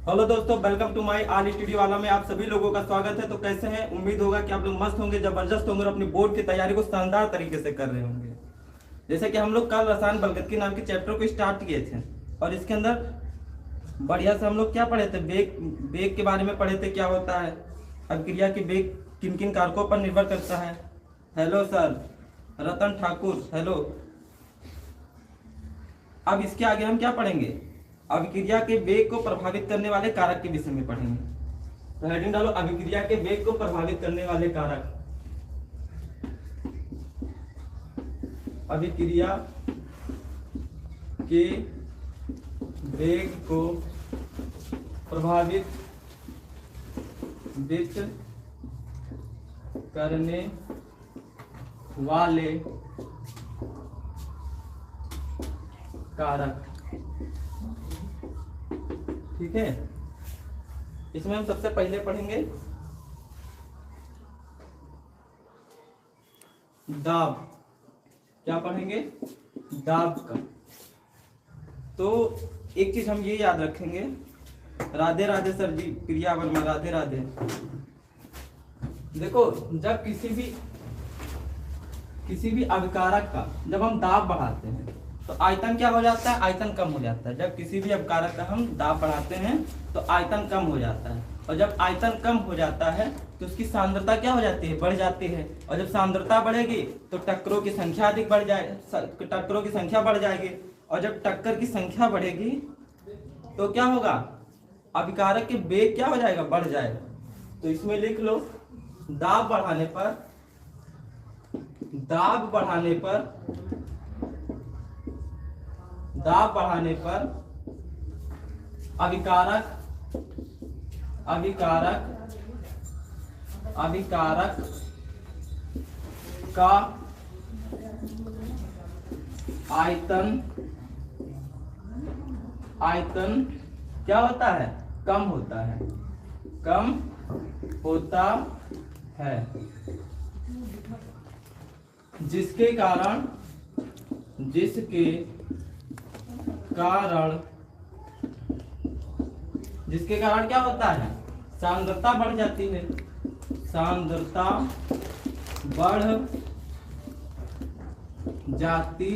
Hello दोस्तों, welcome to my all studio वाला में आप सभी लोगों का स्वागत है। तो कैसे हैं? उम्मीद होगा कि आप लोग मस्त होंगे, जबरदस्त होंगे और अपनी बोर्ड की तैयारी को शानदार तरीके से कर रहे होंगे। जैसे कि हम लोग कल रसायन बलगत नाम के चैप्टर को स्टार्ट किए थे और इसके अंदर बढ़िया से हम लोग क्या पढ़े थे, वेग वेग के बारे में पढ़े थे। क्या होता है अभिक्रिया की वेग किन किन कारकों पर निर्भर करता है। Hello sir Ratan Thakur, hello. अब इसके आगे हम क्या पढ़ेंगे, अभिक्रिया के वेग को प्रभावित करने वाले कारक के विषय में पढ़ेंगे। तो हेडिंग डालो, अभिक्रिया के वेग को प्रभावित करने वाले कारक। अभिक्रिया के वेग को प्रभावित करने वाले कारक। ठीक है, इसमें हम सबसे पहले पढ़ेंगे दाब। क्या पढ़ेंगे? दाब का। तो एक चीज हम ये याद रखेंगे, राधे राधे सर जी, प्रिया वर्मा, राधे राधे। देखो, जब किसी भी अभिकारक का जब हम दाब बढ़ाते हैं तो आयतन क्या हो जाता है? आयतन कम हो जाता है। जब किसी भी अभिकारक का हम दाब बढ़ाते हैं तो आयतन कम हो जाता है, और जब आयतन कम हो जाता है तो उसकी सांद्रता क्या हो जाती है? बढ़ जाती है। और जब सांद्रता बढ़ेगी तो टक्करों की संख्या अधिक बढ़ जाए, टक्करों की संख्या बढ़ जाएगी। और जब टक्कर की संख्या बढ़ेगी तो क्या होगा? अभिकारक के वेग क्या हो जाएगा? बढ़ जाएगा। तो इसमें लिख लो, दाब बढ़ाने पर अभिकारक का आयतन क्या होता है? कम होता है, जिसके कारण क्या होता है? सांद्रता बढ़ जाती है, सांद्रता बढ़ जाती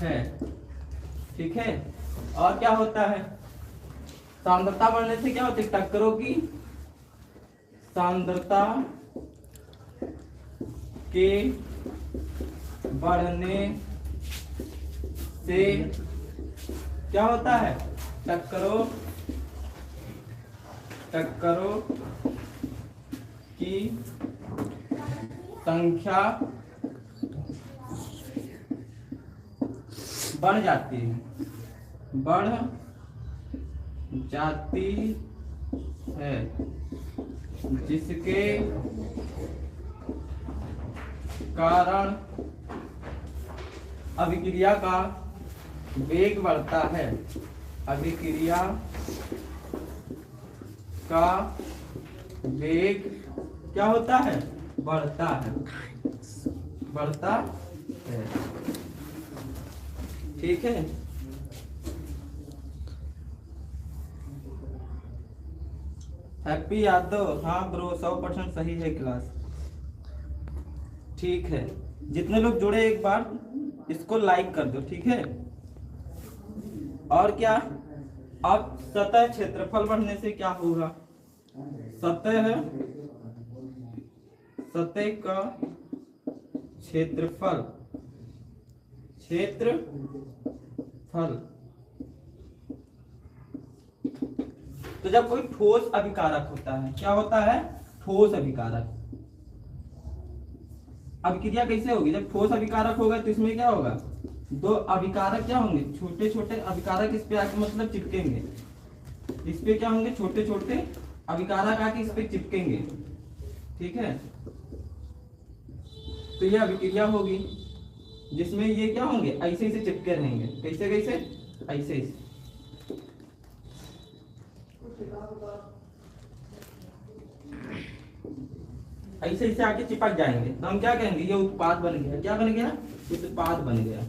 है। ठीक है, और क्या होता है? सांद्रता बढ़ने से क्या होती है? टक्करों की सांद्रता के बढ़ने से क्या होता है? टक्करों की संख्या बढ़ जाती है, जिसके कारण अभिक्रिया का वेग बढ़ता है। अभिक्रिया का वेग क्या होता है? बढ़ता है। ठीक है, हैप्पी यादव, हाँ ब्रो 100% सही है क्लास। ठीक है, जितने लोग जुड़े एक बार इसको लाइक कर दो। ठीक है, और क्या? अब सतह क्षेत्रफल बढ़ने से क्या होगा? सतह का क्षेत्रफल तो जब कोई ठोस अभिकारक होता है, क्या होता है? ठोस अभिकारक। अभिक्रिया कैसे होगी? जब ठोस अभिकारक होगा तो इसमें क्या होगा? दो अभिकारक क्या होंगे? छोटे छोटे अभिकारक इस पे आके मतलब चिपकेंगे। इस पे क्या होंगे? छोटे छोटे अभिकारक आके इस पे चिपकेंगे। ठीक है, तो यह अभिक्रिया होगी जिसमें ये क्या होंगे? ऐसे ऐसे चिपके रहेंगे। कैसे? ऐसे ऐसे। ऐसे ऐसे आके चिपक जाएंगे तो हम क्या कहेंगे? ये उत्पाद बन गया। क्या बन गया? उत्पाद बन गया।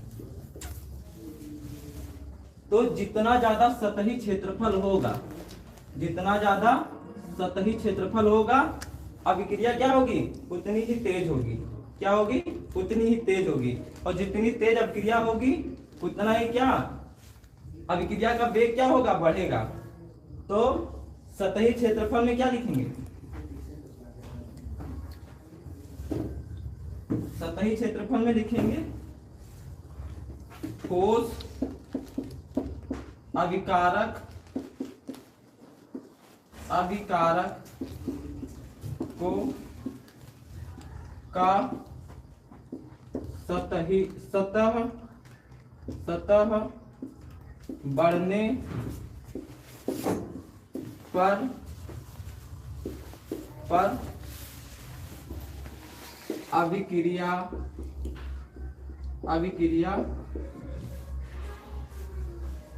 तो जितना ज्यादा सतही क्षेत्रफल होगा जितना ज्यादा सतही क्षेत्रफल होगा अभिक्रिया क्या होगी, उतनी ही तेज होगी। क्या होगी, उतनी ही तेज होगी। और जितनी तेज अभिक्रिया होगी उतना ही क्या, अभिक्रिया का वेग क्या होगा, बढ़ेगा। तो सतही क्षेत्रफल में क्या लिखेंगे, सतही क्षेत्रफल में लिखेंगे ठोस अभिकारक को का सतह बढ़ने पर अभिक्रिया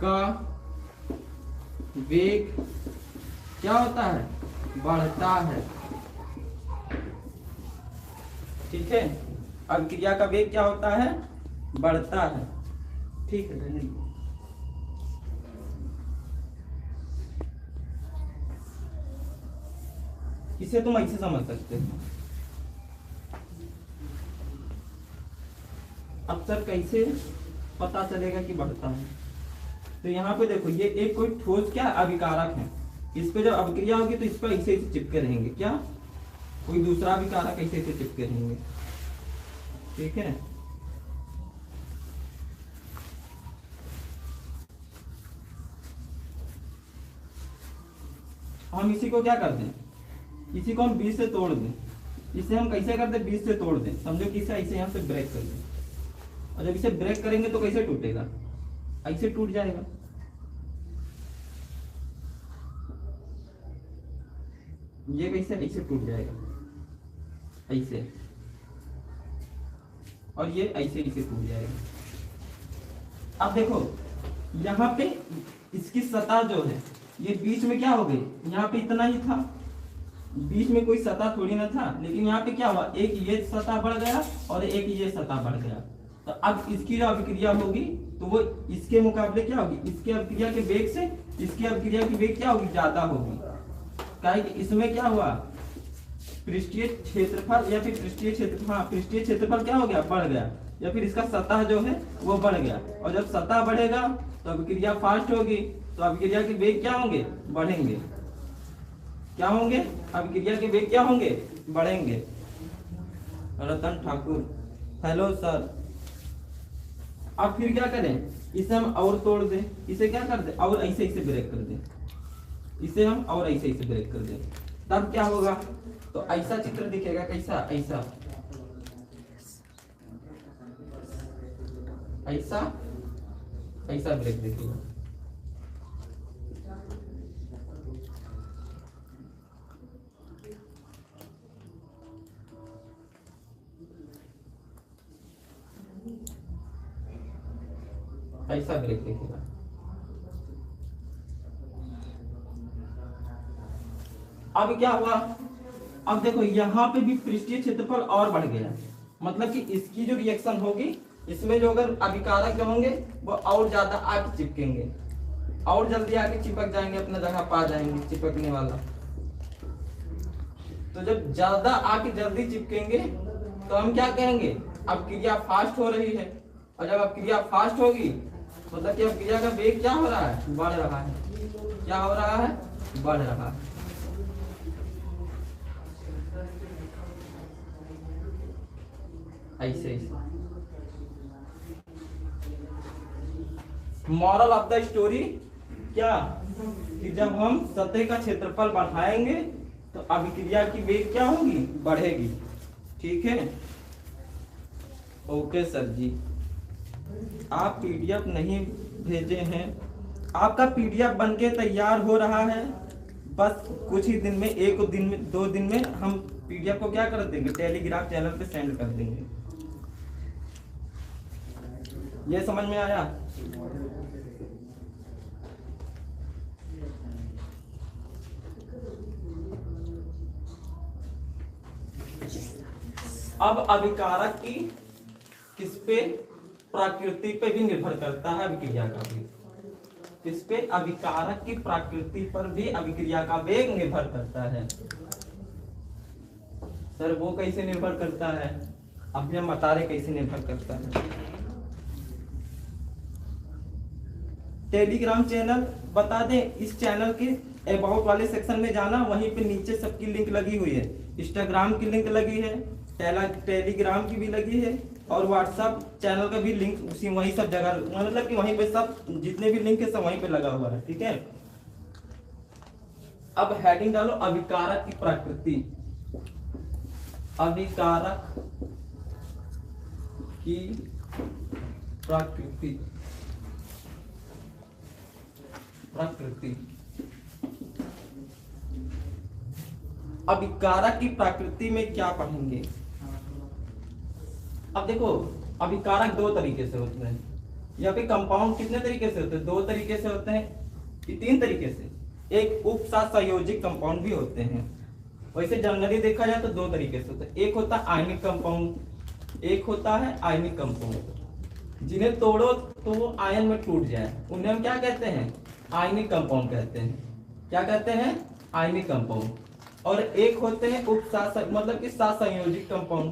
का वेग क्या होता है, बढ़ता है। ठीक है, अभिक्रिया का वेग क्या होता है, बढ़ता है। ठीक है, इसे तुम ऐसे समझ सकते हो। अब सर कैसे पता चलेगा कि बढ़ता है, तो यहाँ पे देखो ये एक कोई ठोस क्या अभिकारक है, इस पे जब अभिक्रिया होगी तो इस पर ऐसे ऐसे चिपके रहेंगे, क्या कोई दूसरा अभिकारक ऐसे ऐसे चिपके रहेंगे। ठीक है, हम इसी को क्या कर दें, इसी को हम बीच से तोड़ दें। इसे हम कैसे कर दें, बीच से तोड़ दें। समझो कि इसे ऐसे यहाँ से ब्रेक कर दें, और जब इसे ब्रेक करेंगे तो कैसे टूटेगा, ऐसे टूट जाएगा। ये कैसे, ऐसे टूट जाएगा, ऐसे, और ये ऐसे ऐसे टूट जाएगा। अब देखो यहाँ पे इसकी सतह जो है ये बीच में क्या हो गई, यहाँ पे इतना ही था, बीच में कोई सतह थोड़ी ना था, लेकिन यहाँ पे क्या हुआ, एक ये सतह बढ़ गया और एक ये सतह बढ़ गया। तो अब इसकी जो अभिक्रिया होगी तो वो इसके मुकाबले क्या होगी, इसके अभिक्रिया के वेग से इसकी अभिक्रिया की वेग क्या होगी, ज्यादा होगी। काहे कि इसमें क्या हुआ, पृष्ठीय क्षेत्रफल या फिर पृष्ठीय क्षेत्रफल, हाँ पृष्ठीय क्षेत्रफल क्या हो गया, बढ़ गया, या फिर इसका सतह जो है वो बढ़ गया। और जब सतह बढ़ेगा तो अभिक्रिया फास्ट होगी, तो अभिक्रिया के वेग क्या होंगे, बढ़ेंगे। क्या होंगे, अभिक्रिया के वेग क्या होंगे, बढ़ेंगे। Ratan Thakur, hello sir. अब फिर क्या करें, इसे हम और तोड़ दें, इसे क्या कर दें, और ऐसे ऐसे ब्रेक कर दें, इसे हम और ऐसे ऐसे ब्रेक कर दें, तब क्या होगा, तो ऐसा चित्र दिखेगा। कैसा, ऐसा ऐसा ऐसा ब्रेक दिखेगा। ऐसा ब्रेक दिखेगा। अब क्या हुआ, अब देखो यहाँ पे भी पृष्ठीय क्षेत्रफल और बढ़ गया, मतलब कि इसकी जो रिएक्शन होगी इसमें जो अगर अभिकारक जो होंगे वो और ज्यादा आके चिपकेंगे, और जल्दी आके चिपक जाएंगे, अपना जगह पा जाएंगे चिपकने वाला। तो जब ज्यादा आके जल्दी चिपकेंगे तो हम क्या कहेंगे, अब क्रिया फास्ट हो रही है। और जब अब क्रिया फास्ट होगी मतलब कि अब क्रिया का वेग क्या हो रहा है, बढ़ रहा है। क्या हो रहा है, बढ़ रहा है। ऐसे ऐसे मॉरल ऑफ द स्टोरी क्या, कि जब हम सतह का क्षेत्रफल बढ़ाएंगे तो अभिक्रिया की वेग क्या होगी, बढ़ेगी। ठीक है, ओके सर जी। आप पीडीएफ नहीं भेजे हैं, आपका पीडीएफ बनके तैयार हो रहा है, बस कुछ ही दिन में, एक दिन में, 2 दिन में हम पीडीएफ को क्या कर देंगे, टेलीग्राम चैनल पे सेंड कर देंगे। ये समझ में आया। अब अभिकारक की किस पे, प्रकृति पे भी निर्भर करता है अभिक्रिया का भी। किस पे? अभिकारक की प्रकृति पर भी अभिक्रिया का वेग निर्भर करता है। सर वो कैसे निर्भर करता है? अभी हम बता रहे कैसे निर्भर करता है। टेलीग्राम चैनल बता दें, इस चैनल के अबाउट वाले सेक्शन में जाना, वहीं पे नीचे सबकी लिंक लगी हुई है। इंस्टाग्राम की लिंक लगी है, टेलीग्राम की भी लगी है, और व्हाट्सएप चैनल का भी लिंक उसी वहीं सब जगह, मतलब कि वहीं पे सब जितने भी लिंक है सब वहीं पे लगा हुआ है। ठीक है, अब हेडिंग डालो अभिकारक की प्रकृति। अभिकारक की प्रकृति, प्रकृति। अभिकारक की प्रकृति में क्या पढ़ेंगे? अब देखो, अभिकारक दो तरीके से होते हैं। यहाँ पे कंपाउंड कितने तरीके से होते हैं? दो तरीके से होते हैं, कि तीन तरीके से। एक उपसहसंयोजिक कंपाउंड भी होते हैं। वैसे जनरली देखा जाए तो दो तरीके से होते हैं। एक होता है आयनिक कंपाउंड, एक होता है आयनिक कंपाउंड। जिन्हें तोड़ो तो वो आयन में टूट जाए, उन्हें हम क्या कहते हैं? आयनिक कंपाउंड कहते हैं। क्या कहते हैं? Ionic compound. और एक होते हैं मतलब कि सहसंयोजिक कंपाउंड।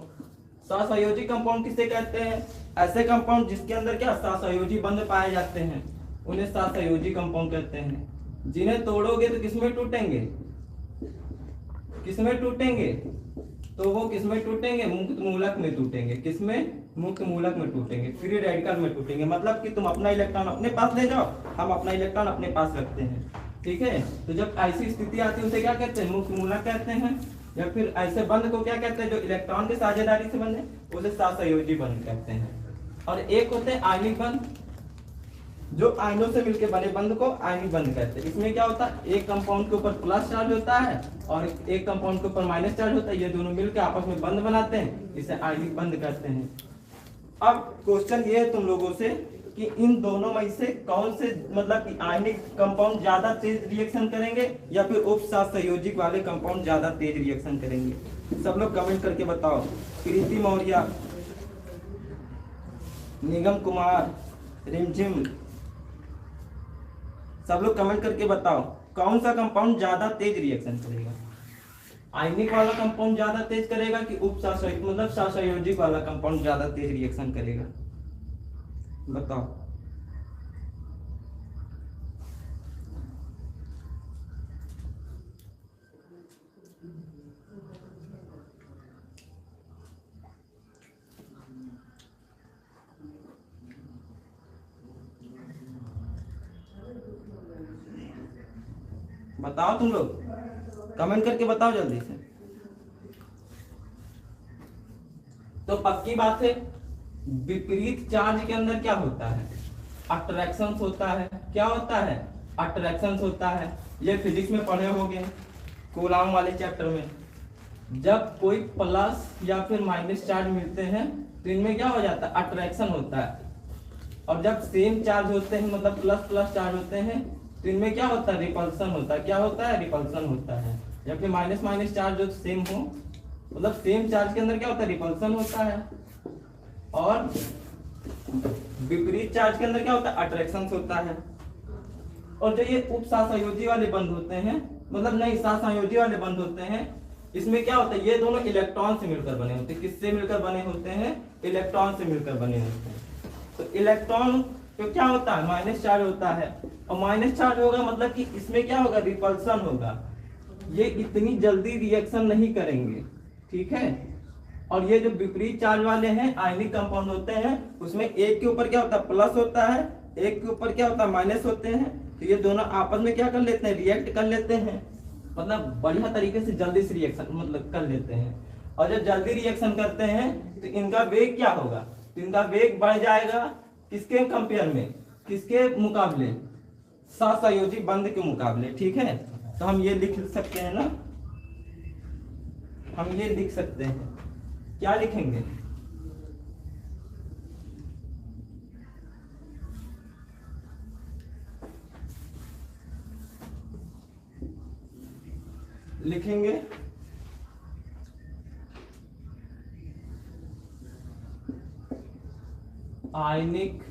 सहसंयोजिक कंपाउंड किसे कहते हैं? ऐसे कंपाउंड जिसके अंदर क्या सहसंयोजी बंध पाए जाते हैं, उन्हें सहसंयोजी कंपाउंड कहते हैं। जिन्हें तोड़ोगे तो किसमें टूटेंगे? किसमें टूटेंगे? तो वो किसमें टूटेंगे? मुक्त मूलक में टूटेंगे। किसमें? मुक्त मूलक में टूटेंगे, फ्री रेडिकल में टूटेंगे। मतलब कि तुम अपना इलेक्ट्रॉन अपने पास ले जाओ, हम अपना इलेक्ट्रॉन अपने पास रखते हैं। ठीक है, तो जब ऐसी स्थिति आती है उसे क्या कहते हैं? मुक्त मूलक कहते हैं। या फिर ऐसे बंध को क्या कहते हैं? जो इलेक्ट्रॉन की साझेदारी से बने, उसे सहसंयोजी बंध कहते हैं। और एक होते हैं आयनिक बंध, जो आयनों से मिलकर बने बंध को आयनिक बंध कहते हैं। इसमें क्या होता है? एक कंपाउंड के ऊपर प्लस चार्ज होता है और एक कंपाउंड के ऊपर माइनस चार्ज होता है। ये दोनों मिलकर आपस में बंध बनाते हैं, इसे आयनिक बंध कहते हैं। अब क्वेश्चन ये है तुम लोगों से कि इन दोनों में से कौन से मतलब कि आयनिक कंपाउंड ज्यादा तेज रिएक्शन करेंगे या फिर उपसहसंयोजिक वाले कंपाउंड ज्यादा तेज रिएक्शन करेंगे? सब लोग कमेंट करके बताओ। प्रीति मौर्य, निगम कुमार, रिमझिम, सब लोग कमेंट करके बताओ कौन सा कंपाउंड ज्यादा तेज रिएक्शन करेगा? आयनिक वाला कंपाउंड ज्यादा तेज करेगा कि उपसहसंयोजिक मतलब सहसंयोजिक वाला कंपाउंड ज्यादा तेज रिएक्शन करेगा? बताओ। बताओ तुम लोग, कमेंट करके बताओ जल्दी से। तो पक्की बात है, विपरीत चार्ज के अंदर क्या होता है? अट्रैक्शन होता है। क्या होता है? अट्रैक्शन होता है। ये फिजिक्स में पढ़े होंगे कूलाम वाले चैप्टर में। जब कोई प्लस या फिर माइनस चार्ज मिलते हैं तो इनमें क्या हो जाता है? अट्रैक्शन होता है। और जब सेम चार्ज होते हैं मतलब प्लस प्लस चार्ज होते हैं तो इनमें क्या होता है? रिपल्सन होता है। क्या होता है? रिपल्सन होता है। या फिर माइनस माइनस चार्ज जो सेम हो, मतलब सेम चार्ज के अंदर क्या होता है? रिपल्सन होता है। और विपरीत चार्ज के अंदर क्या होता है? अट्रैक्शन होता है। और जो ये उपसहसंयोजी वाले बंध होते हैं, मतलब नहीं सहसंयोजी वाले बंध होते हैं, इसमें क्या होता है? ये दोनों इलेक्ट्रॉन से मिलकर बने होते हैं। किससे मिलकर बने होते हैं? इलेक्ट्रॉन से मिलकर बने होते हैं। तो इलेक्ट्रॉन तो क्या होता है? माइनस चार्ज होता है। और माइनस चार्ज होगा मतलब कि इसमें क्या होगा? रिपल्सन होगा। ये इतनी जल्दी रिएक्शन नहीं करेंगे। ठीक है, और ये जो विपरीत चार्ज वाले हैं आयनिक कंपाउंड होते हैं, उसमें एक के ऊपर क्या होता है? प्लस होता है, एक के ऊपर क्या होता है? माइनस होते हैं। तो ये दोनों आपस में क्या कर लेते हैं? रिएक्ट कर लेते हैं। मतलब बढ़िया तरीके से जल्दी से रिएक्शन मतलब कर लेते हैं। और जब जल्दी रिएक्शन करते हैं तो इनका वेग क्या होगा? तो इनका वेग बढ़ जाएगा। किसके कंपेयर में? किसके मुकाबले? सहसंयोजी बंध के मुकाबले। ठीक है, तो हम ये लिख सकते हैं ना, हम ये लिख सकते हैं। क्या लिखेंगे? लिखेंगे आयनिक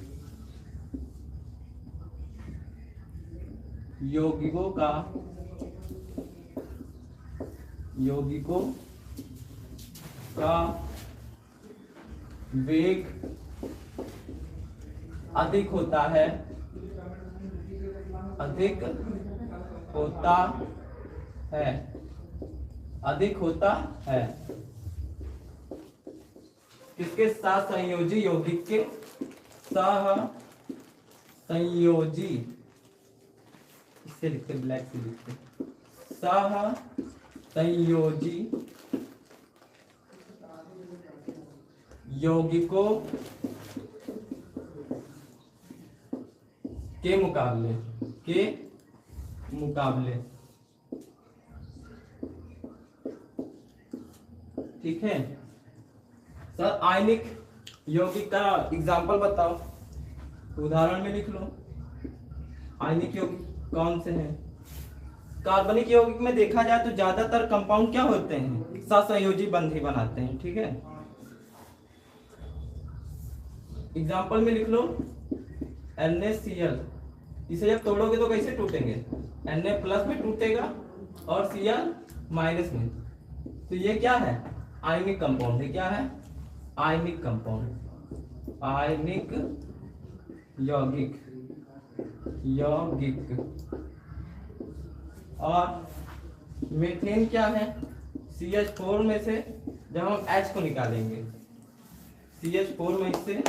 यौगिकों का वेग अधिक होता है, अधिक होता है किसके साथ? संयोजी यौगिक के संयोजी, इससे लिखते ब्लैक से लिखते संयोजी यौगिकों के मुकाबले ठीक है सर। आयनिक यौगिक का एग्जाम्पल बताओ, उदाहरण में लिख लो। आयनिक यौगिक कौन से हैं? कार्बनिक यौगिक में देखा जाए तो ज्यादातर कंपाउंड क्या होते हैं? सहसंयोजी बंध ही बनाते हैं, ठीक है। एग्जाम्पल में लिख लो NaCl, इसे जब तोड़ोगे तो कैसे टूटेंगे? Na+ में टूटेगा और Cl- में। तो ये क्या है? आयनिक कंपाउंड है। क्या है? आयनिक कंपाउंड, आयनिक यौगिक। और मीथेन क्या है? CH4 में से जब हम H को निकालेंगे, CH4 में से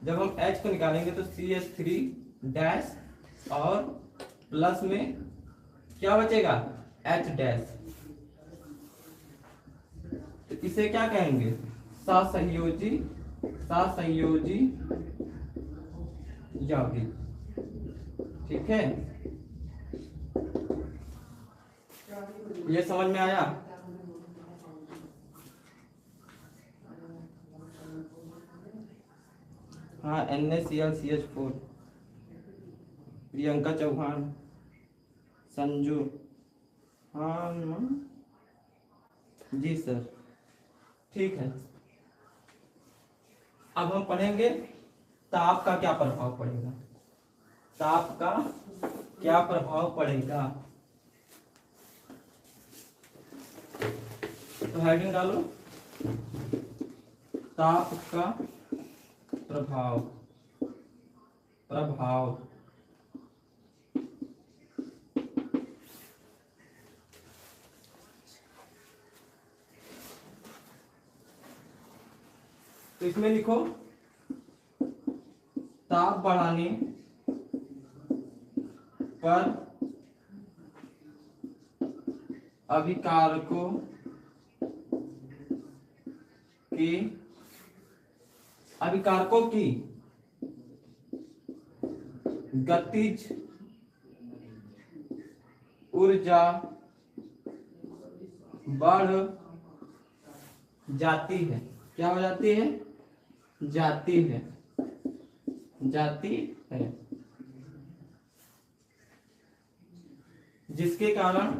जब हम H को निकालेंगे तो CH3- और प्लस में क्या बचेगा? H-। तो इसे क्या कहेंगे? सहसंयोजी यौगिक, ठीक है। ये समझ में आया? हाँ, NaCl CH4। प्रियंका चौहान, संजू, हाँ जी सर, ठीक है। अब हम पढ़ेंगे ताप का क्या प्रभाव पड़ेगा। ताप का क्या प्रभाव पड़ेगा? तो हेडिंग डालो, ताप का प्रभाव। तो इसमें लिखो ताप बढ़ाने पर अभिकारकों की गतिज ऊर्जा बढ़ जाती है। क्या हो जाती है? जाती है। जिसके कारण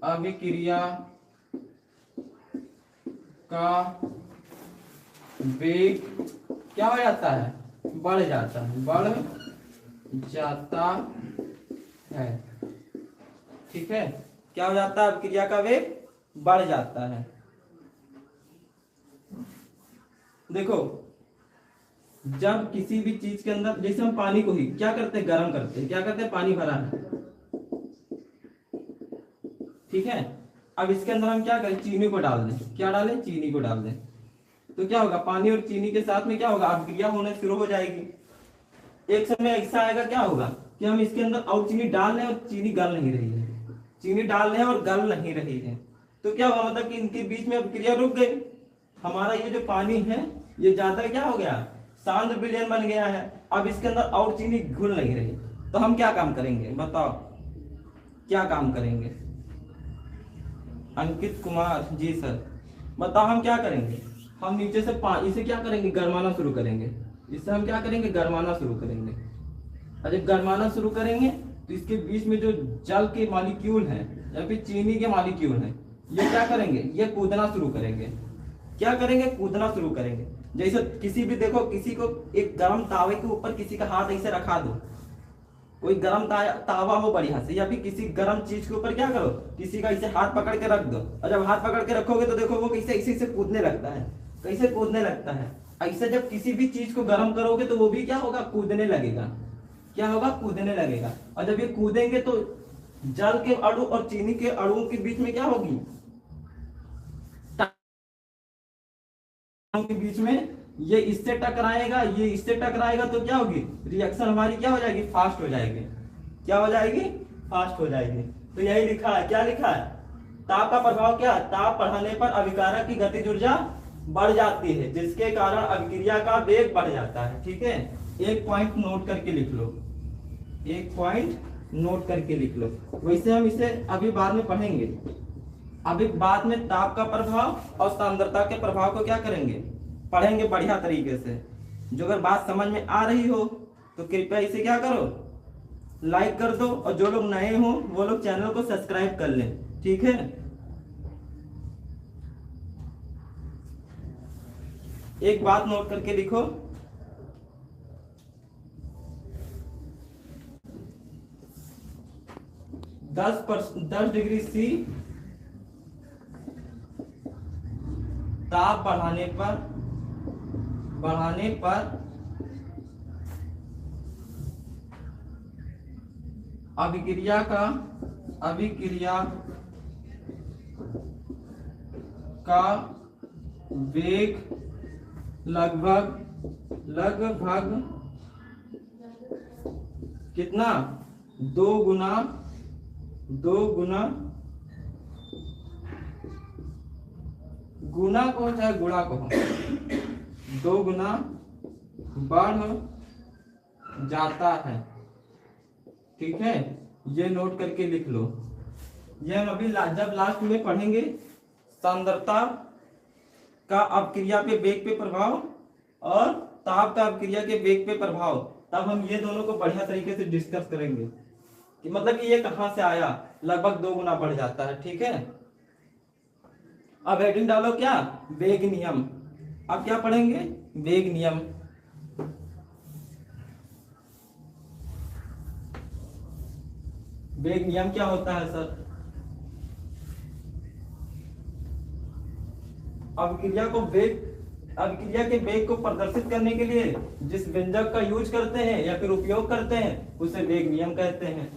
अभिक्रिया का वेग क्या हो जाता है? बढ़ जाता है, ठीक है। क्या हो जाता है? अभिक्रिया का वेग बढ़ जाता है। देखो, जब किसी भी चीज के अंदर, जैसे हम पानी को ही क्या करते हैं? गर्म करते हैं। क्या करते हैं? पानी भरा है, ठीक है। अब इसके अंदर हम क्या करें? चीनी को डाल दें। क्या डालें? चीनी को डाल दें। तो क्या होगा? पानी और चीनी के साथ में क्या होगा? अभिक्रिया होने शुरू हो जाएगी। एक समय ऐसा आएगा, क्या होगा कि हम इसके अंदर और चीनी डाल रहे हैं और चीनी गल नहीं रही है, चीनी डाल रहे हैं और गल नहीं रही है। तो क्या हुआ? मतलब कि इनके बीच में अभिक्रिया रुक गई। हमारा ये जो पानी है ये ज्यादा क्या हो गया? सांद्र विलयन बन गया है। अब इसके अंदर और चीनी घुल नहीं रही। तो हम क्या काम करेंगे? बताओ, क्या काम करेंगे? अंकित कुमार जी सर, बताओ हम क्या करेंगे? हम नीचे से इसे क्या करेंगे? गरमाना शुरू करेंगे। इससे हम क्या करेंगे? गरमाना शुरू करेंगे। और जब गरमाना शुरू करेंगे तो इसके बीच में जो जल के मॉलिक्यूल हैं या फिर चीनी के मॉलिक्यूल हैं, ये क्या करेंगे? ये कूदना शुरू करेंगे। क्या करेंगे? कूदना शुरू करेंगे। जैसे किसी भी देखो, किसी को एक गर्म तावे के ऊपर किसी का हाथ ऐसे रखा दो, कोई गर्म तावा हो बढ़िया से, या फिर किसी गर्म चीज के ऊपर क्या करो, किसी का ऐसे हाथ पकड़ के रख दो, और जब हाथ पकड़ के रखोगे तो देखो वो कैसे ऐसे ऐसे कूदने लगता है, कैसे कूदने लगता है। ऐसे जब किसी भी चीज को गर्म करोगे तो वो भी क्या होगा, कूदने लगेगा। क्या होगा, कूदने लगेगा। और जब ये कूदेंगे तो जल के अणु और चीनी के अणुओं के बीच में क्या होगी, के बीच में ये इससे टकराएगा, ये इससे टकराएगा, तो क्या होगी, रिएक्शन हमारी क्या हो जाएगी, फास्ट हो जाएगी। क्या हो जाएगी, फास्ट हो जाएगी। तो यही लिखा है, क्या लिखा है, ताप का प्रभाव क्या है, ताप बढ़ाने पर अभिकारक की गतिज ऊर्जा बढ़ जाती है, जिसके कारण अभिक्रिया का वेग बढ़ जाता है। ठीक है, एक पॉइंट नोट करके लिख लो, एक पॉइंट नोट करके लिख लो। वैसे हम इसे अभी बाद में पढ़ेंगे। अभी बाद में ताप का प्रभाव और सांद्रता के प्रभाव को क्या करेंगे, पढ़ेंगे बढ़िया तरीके से। जो अगर बात समझ में आ रही हो तो कृपया इसे क्या करो, लाइक कर दो, और जो लोग नए हो वो लोग चैनल को सब्सक्राइब कर लें। ठीक है, एक बात नोट करके लिखो, 10 डिग्री सी ताप बढ़ाने पर अभिक्रिया का वेग लगभग कितना, 2 गुना को चाहे गुणा को 2 गुना बढ़ जाता है। ठीक है, ये नोट करके लिख लो। ये हम अभी जब लास्ट में पढ़ेंगे सांद्रता का अपक्रिया पे वेग पे प्रभाव और ताप का अपक्रिया के वेग पे प्रभाव, तब हम ये दोनों को बढ़िया तरीके से डिस्कस करेंगे कि मतलब कि ये कहां से आया, लगभग 2 गुना बढ़ जाता है। ठीक है, अब हेडिंग डालो क्या, वेग नियम। अब क्या पढ़ेंगे, वेग नियम। वेग नियम क्या होता है सर, अभिक्रिया के वेग को प्रदर्शित करने के लिए जिस व्यंजक का यूज करते हैं या फिर उपयोग करते हैं उसे वेग नियम कहते हैं।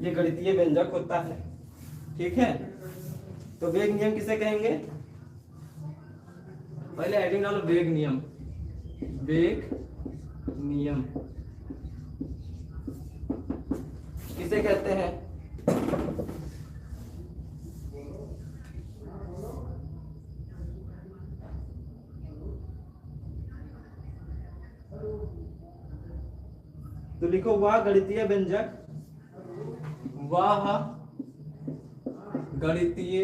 ये गणितीय व्यंजक होता है। ठीक है, तो वेग नियम किसे कहेंगे, पहले हेडिंग डालो वेग नियम। वेग नियम किसे कहते हैं, तो लिखो वह गणितीय व्यंजक, वह गणितीय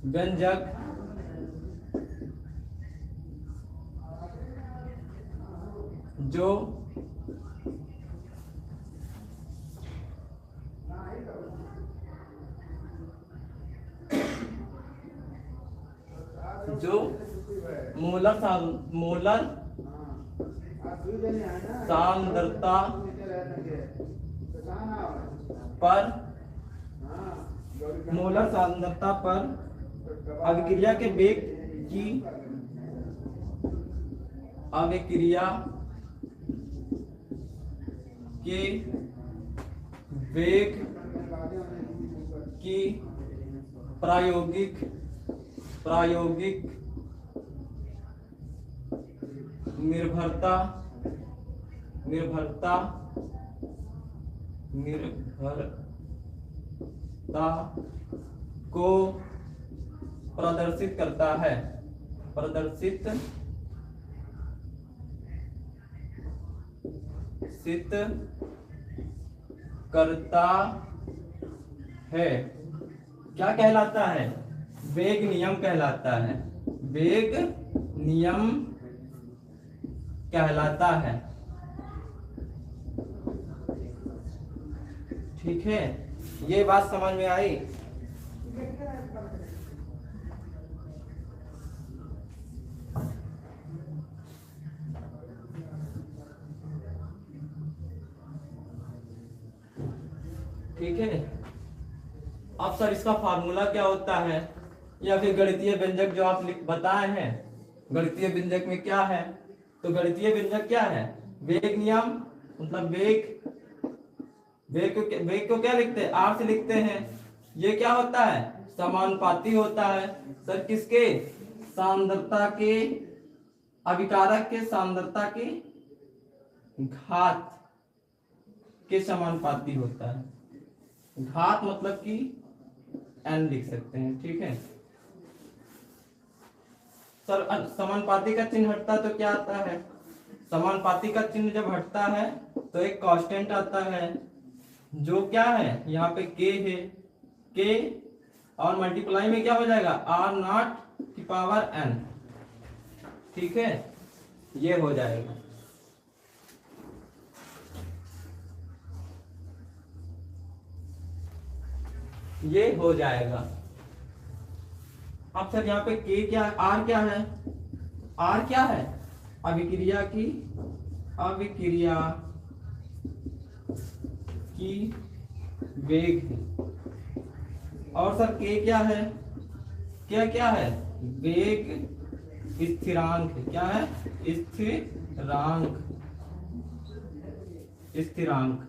व्यंजक जो मोलर सांद्रता पर अभिक्रिया के वेग की प्रायोगिक निर्भरता को प्रदर्शित करता है, क्या कहलाता है, वेग नियम कहलाता है, वेग नियम कहलाता है। ठीक है, ये बात समझ में आई। ठीक है। अब सर इसका फार्मूला क्या होता है, या फिर गणितीय व्यंजक जो आप बताए हैं, गणितीय व्यंजक में क्या है? तो गणितीय व्यंजक क्या है? वेग नियम, मतलब वेग को क्या लिखते हैं? आर से लिखते हैं। ये क्या होता है? समानुपाती होता है सर किसके? सांद्रता के, अभिकारक के सांद्रता के घात के समानुपाती होता है। घात मतलब कि n लिख सकते हैं, ठीक है सर। समानुपाती का चिन्ह हटता है तो क्या आता है? समानुपाती का चिन्ह जब हटता है तो एक कांस्टेंट आता है, जो क्या है? यहाँ पे k है, k और मल्टीप्लाई में क्या हो जाएगा? r नॉट की पावर n, ठीक है, ये हो जाएगा। ये हो जाएगा। अब सर यहाँ पे k क्या है? r क्या है? r क्या है? अभिक्रिया की वेग है। और सर k क्या है? क्या है? वेग स्थिरांक है। क्या है? स्थिरांक।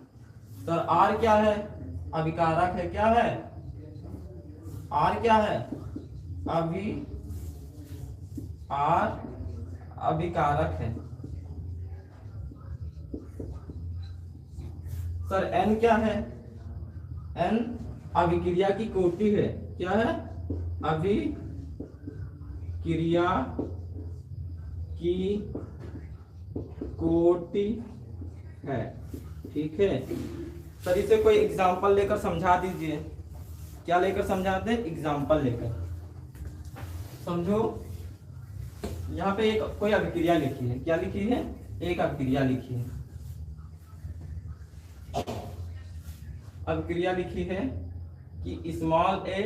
सर r क्या है? अभिकारक है। क्या है? r क्या है? अभिकारक है। सर n क्या है? n अभिक्रिया की कोटि है। क्या है? अभिक्रिया की कोटि है, ठीक है सर। इसे कोई एग्जाम्पल लेकर समझा दीजिए। क्या लेकर समझाते हैं? एग्जाम्पल लेकर समझो। यहाँ पे एक कोई अभिक्रिया लिखी है। क्या लिखी है? एक अभिक्रिया लिखी है। अभिक्रिया लिखी है कि small A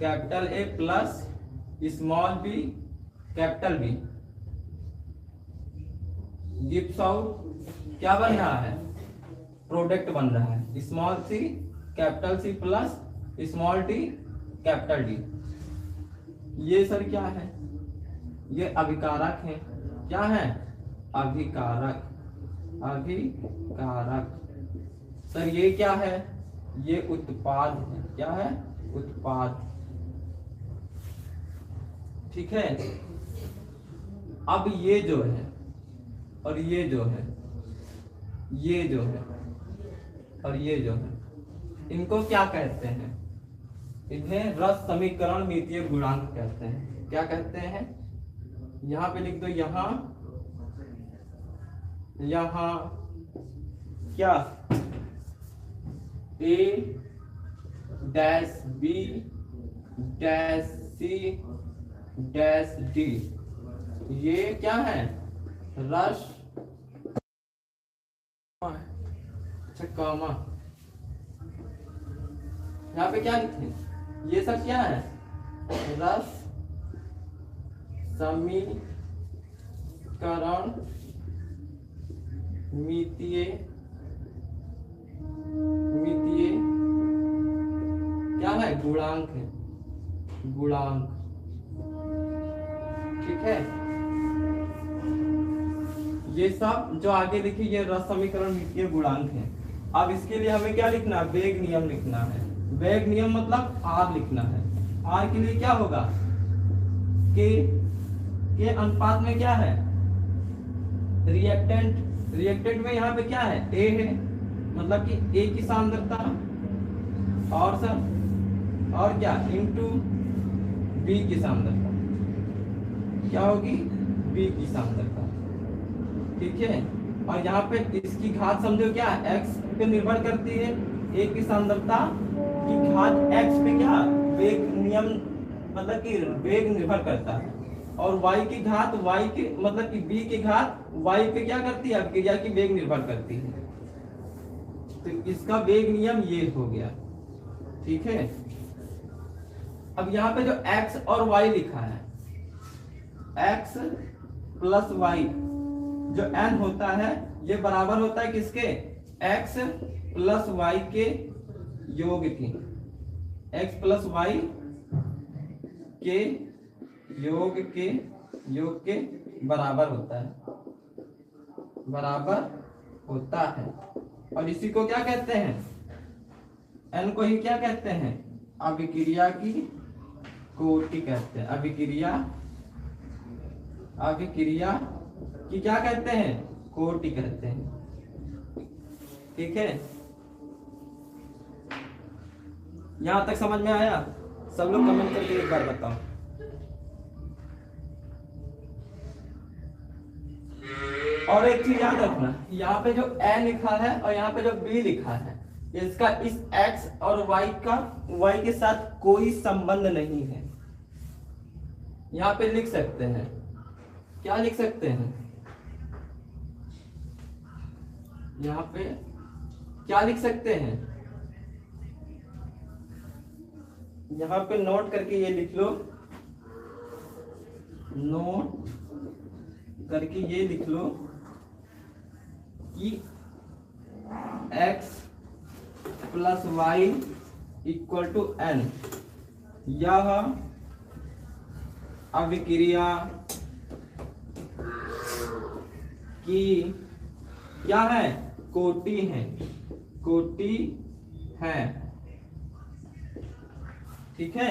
capital A plus small B capital B gives out, क्या बन रहा है? प्रोडक्ट बन रहा है। Small C capital C plus small D capital D. ये सर क्या है? ये अभिकारक है। क्या है? अभिकारक सर। ये क्या है? ये उत्पाद है। क्या है? उत्पाद, ठीक है। अब ये जो है और ये जो है, ये जो है और ये जो है, इनको क्या कहते हैं? इन्हें रस समीकरण मितीय गुणांक कहते हैं। क्या कहते हैं? यहां पे लिख दो। यहां क्या? a dash b dash c dash d, ये क्या है? रस, अच्छा कॉमा, यहाँ पे क्या लिखे? ये सब क्या है? रस समीकरण मितीय क्या है? गुणांक है। गुणांक, ठीक है। ये सब जो आगे लिखी ये रस समीकरण मितीय गुणांक है। अब इसके लिए हमें क्या लिखना है? वेग नियम लिखना है। वेग नियम मतलब आर लिखना है। आर के लिए क्या होगा? के अनुपात में क्या है? रिएक्टेंट में यहाँ पे क्या है? ए है, मतलब कि ए की सांद्रता, और सर और क्या? इनटू बी की सांद्रता। क्या होगी? बी की सांद्रता, ठीक है। और यहाँ पे इसकी घात समझो क्या? एक्स पे निर्भर करती है। ए की सांद्रता की घात एक्स पे क्या? वेग नियम, मतलब कि वेग निर्भर करता है। और y की घात y के, मतलब कि b की घात y पे क्या करती है? अभिक्रिया की वेग निर्भर करती है। तो इसका वेग नियम ये हो गया, ठीक है। अब यहाँ पे जो x और y लिखा है, x प्लस वाई, जो n होता है ये बराबर होता है किसके, x प्लस वाई के योग के, x प्लस वाई के योग के बराबर होता है, बराबर होता है। और इसी को क्या कहते हैं, n को ही क्या कहते हैं, अभिक्रिया की कोटि कहते हैं। अभिक्रिया की क्या कहते हैं, कोटि कहते हैं। ठीक है, यहां तक समझ में आया? सब लोग कमेंट करके एक बार बताओ। और एक चीज याद रखना, यहाँ पे जो a लिखा है और यहाँ पे जो b लिखा है, इसका इस x और y के साथ कोई संबंध नहीं है। यहाँ पे लिख सकते हैं, क्या लिख सकते हैं, यहाँ पे क्या लिख सकते हैं, यहाँ पे नोट करके ये लिख लो, नोट करके ये लिख लो कि x plus y equal to n, यह अभिक्रिया की क्या है, कोटि है, कोटि है। ठीक है,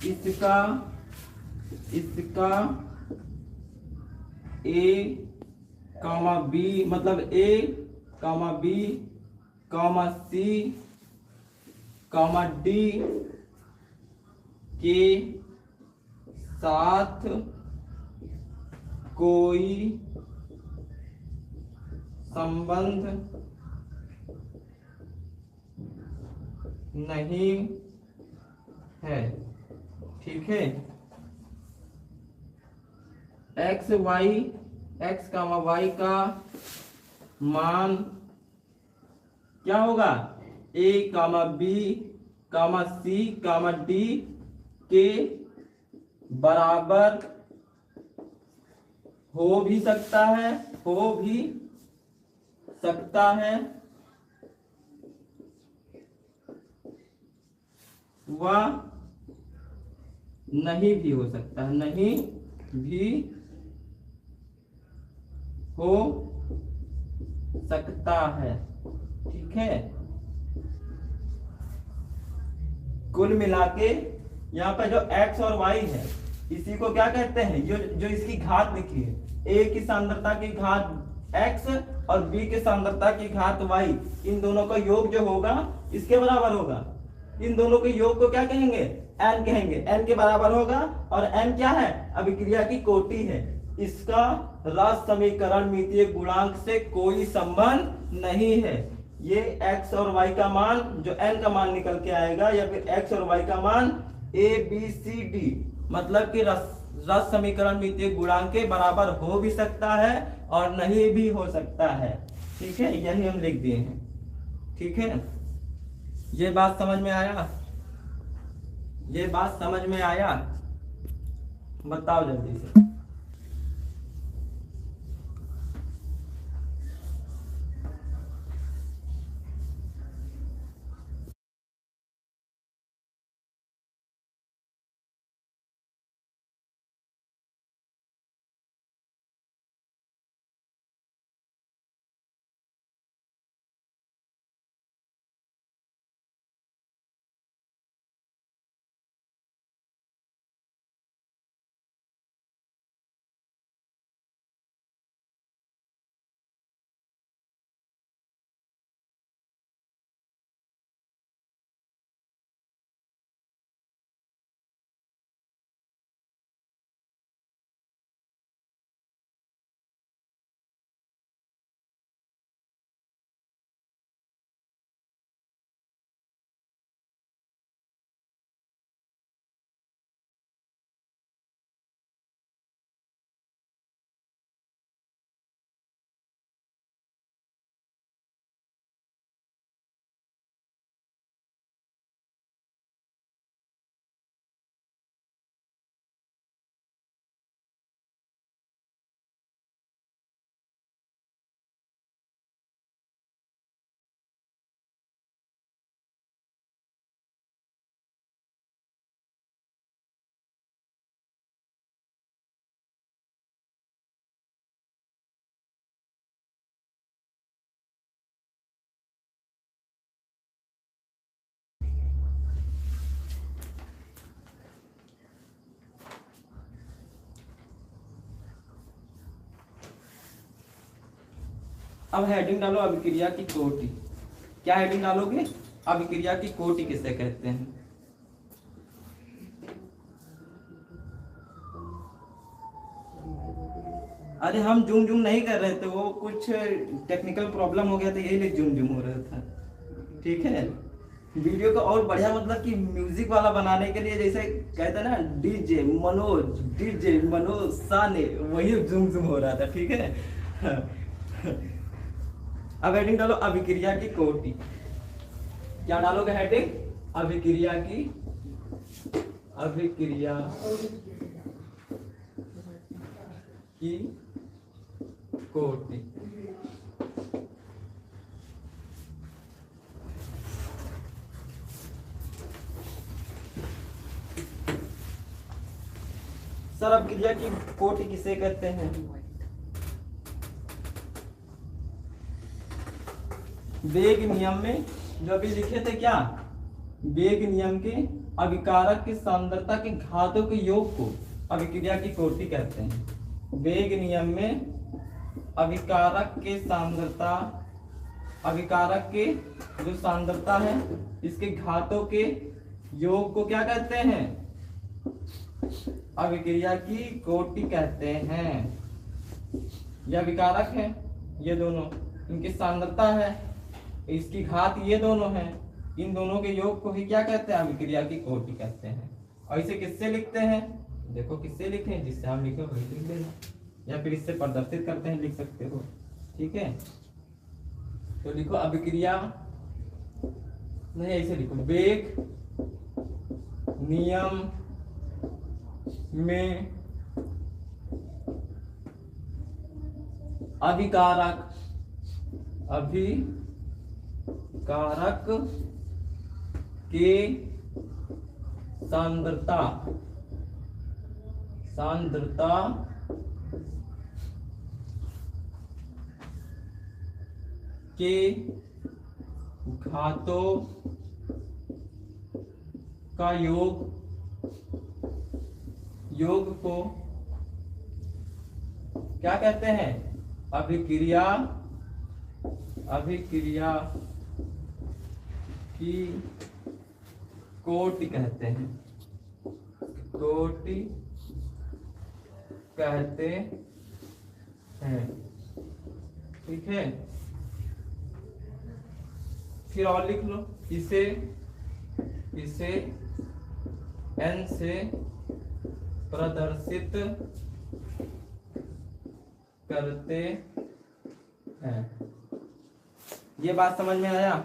इसका a कामा b, मतलब a comma b comma c comma d के साथ कोई संबंध नहीं है। ठीक है, x कामा y का मान क्या होगा, a comma b comma c comma d के बराबर हो भी सकता है, वह नहीं भी हो सकता है, नहीं भी हो सकता है। ठीक है, कुल मिला के यहाँ पे जो x और y है, इसी को क्या कहते हैं, जो इसकी घात लिखी है, a की सांद्रता की घात x और b की सांद्रता की घात y, इन दोनों का योग जो होगा इसके बराबर होगा। इन दोनों के योग को क्या कहेंगे, n कहेंगे, n के बराबर होगा। और n क्या है, अभिक्रिया की कोटि है, इसका रस समीकरण मितीय गुणांक से कोई संबंध नहीं है। ये x और y का मान, जो n का मान निकल के आएगा, या फिर x और y का मान a b c d, मतलब कि रस समीकरण मितीय गुणांक के बराबर हो भी सकता है और नहीं भी हो सकता है। ठीक है, यही हम लिख दिए हैं। ठीक है, ये बात समझ में आया, ये बात समझ में आया, बताओ जल्दी से। अब हेडिंग डालो अभिक्रिया की कोटि। क्या हेडिंग डालोगे? अभिक्रिया की कोटि किसे कहते हैं? अरे हम जूम जूम नहीं कर रहे थे, वो कुछ टेक्निकल प्रॉब्लम हो गया था, यही लिए जूम जूम हो रहा था। ठीक है, वीडियो को और बढ़िया मतलब कि म्यूजिक वाला बनाने के लिए, जैसे कहते हैं ना डीजे मनोज साने, वही जूम जूम हो रहा था। ठीक है अब हेडिंग डालो अभिक्रिया की कोटि। क्या डालोगे हेडिंग? अभिक्रिया की कोटि। सर अभिक्रिया की कोटि किसे कहते हैं? वेग नियम में जो अभी लिखे थे, क्या वेग नियम के अभिकारक की सांद्रता के घातों के योग को अभिक्रिया की कोटि कहते हैं। वेग नियम में अभिकारक के जो सांद्रता है, इसके घातों के योग को क्या कहते हैं? अभिक्रिया की कोटि कहते हैं। ये अभिकारक है, ये दोनों, इनकी सांद्रता है, इसकी घात ये दोनों हैं, इन दोनों के योग को ही क्या कहते हैं? अभिक्रिया की कोटि कहते हैं। और इसे किससे लिखते हैं? देखो किससे लिखे, जिससे हम लिखे वही लिख देना, या फिर इससे प्रदर्शित करते हैं, लिख सकते हो। ठीक है, तो लिखो अभिक्रिया, नहीं ऐसे लिखो, वेग नियम में अभिकारक के सांद्रता के घातों का योग को क्या कहते हैं? अभिक्रिया की कोटि कहते हैं। कोटि कहते हैं। ठीक है, फिर और लिख लो, इसे n से प्रदर्शित करते हैं। ये बात समझ में आया?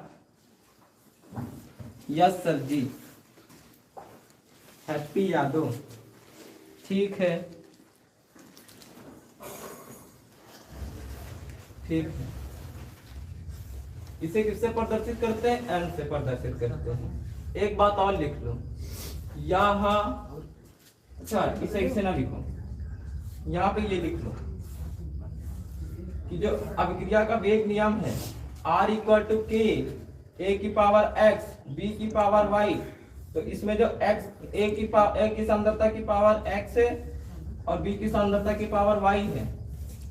यस सर जी, हैप्पी यादव। ठीक है, ठीक है, इसे किससे प्रदर्शित करते हैं? एन से प्रदर्शित करते हैं। एक बात और लिख लो, यहाँ, अच्छा इसे ना लिखो, यहाँ पे ये लिख लो कि जो अभिक्रिया का वेग नियम है, R = K, A की पावर x, B की पावर y, तो इसमें जो x A की सांद्रता की पावर x है और B की सांद्रता की पावर y है,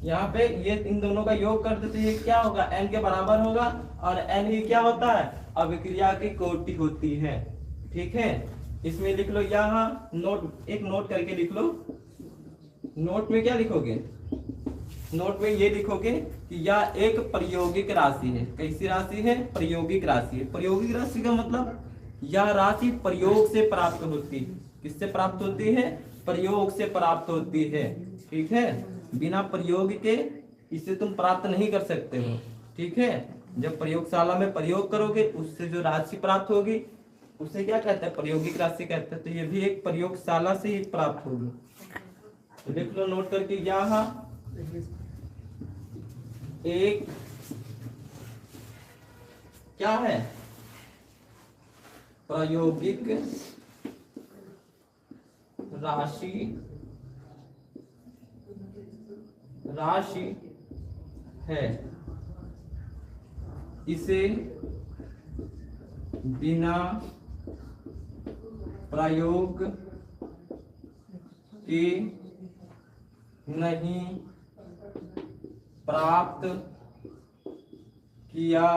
यहाँ पे ये इन दोनों का योग कर देते, ये क्या होगा? n के बराबर होगा, और n ही क्या होता है? अभिक्रिया की कोटि होती है। ठीक है, इसमें लिख लो, यहाँ एक नोट करके लिख लो। नोट में क्या लिखोगे? नोट में ये लिखोगे कि यह एक प्रायोगिक राशि है। कैसी राशि है? प्रायोगिक राशि है। प्रायोगिक राशि का मतलब यह राशि प्रयोग से प्राप्त होती है। किससे प्राप्त होती है? प्रयोग से प्राप्त होती है। ठीक है, बिना प्रयोग के इसे तुम प्राप्त नहीं कर सकते हो। ठीक है, जब प्रयोगशाला में प्रयोग करोगे, उससे जो राशि प्राप्त होगी उसे क्या कहते हैं? प्रायोगिक राशि कहते हैं। तो ये भी एक प्रयोगशाला से ही प्राप्त होगी। तो लिख लो नोट करके, यहाँ एक क्या है? प्रायोगिक राशि है। इसे बिना प्रयोग के नहीं प्राप्त किया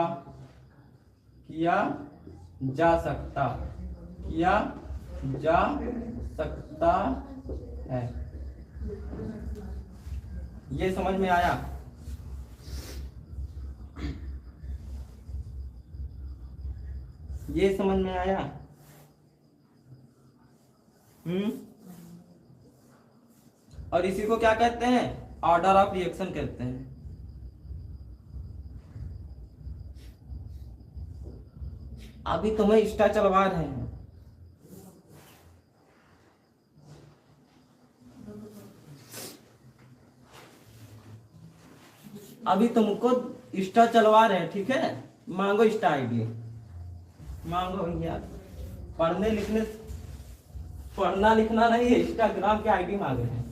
किया जा सकता, किया जा सकता है। ये समझ में आया? ये समझ में आया? और इसी को क्या कहते हैं? ऑर्डर ऑफ रिएक्शन कहते हैं। अभी तुम्हें इंस्टा चलवा रहे हैं, अभी तुमको इंस्टा चलवा रहे हैं, ठीक है? मांगो इंस्टा आईडी, मांगो यार। पढ़ना लिखना नहीं है, इंस्टाग्राम के आईडी मांग रहे हैं।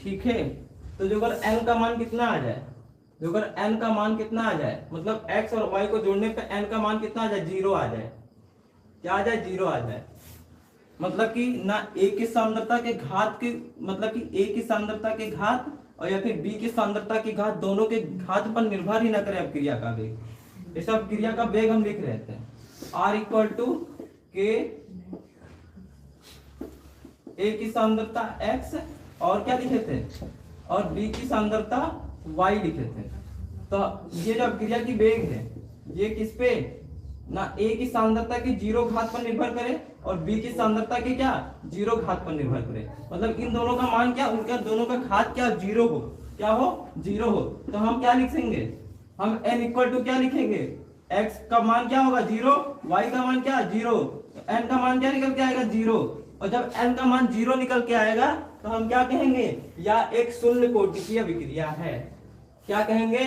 ठीक है, तो जो अगर n का मान कितना आ जाए, जो अगर n का मान कितना आ जाए, मतलब x और y को जोड़ने पे n का मान कितना आ जाए? 0 आ जाए। क्या आ जाए? 0 आ जाए। मतलब कि ना a की सांद्रता के घात के, मतलब कि a की सांद्रता के घात और या फिर b की सांद्रता के घात, दोनों के घात पर निर्भर ही ना करे अब क्रिया का वेग। इस सब क्रिया का वेग हम लिख रहे थे r इक्वल टू के a की सांद्रता x और क्या लिखे थे, और b की सांद्रता y लिखे थे। तो ये जो क्रिया की वेग है, ये किस पे? ना a की सांद्रता की 0 घात पर निर्भर करे और b की सांद्रता की क्या? 0 घात पर निर्भर करे। मतलब इन दोनों का मान क्या, उनका दोनों का घात क्या? 0 हो। क्या हो? 0 हो। तो हम क्या लिखेंगे? हम n इक्वल टू क्या लिखेंगे? x का मान क्या होगा? 0, y का मान क्या? 0, n का मान क्या निकल के आएगा? 0। और जब n का मान 0 निकल के आएगा तो हम क्या कहेंगे? या एक शून्य कोटि की अभिक्रिया है। क्या कहेंगे?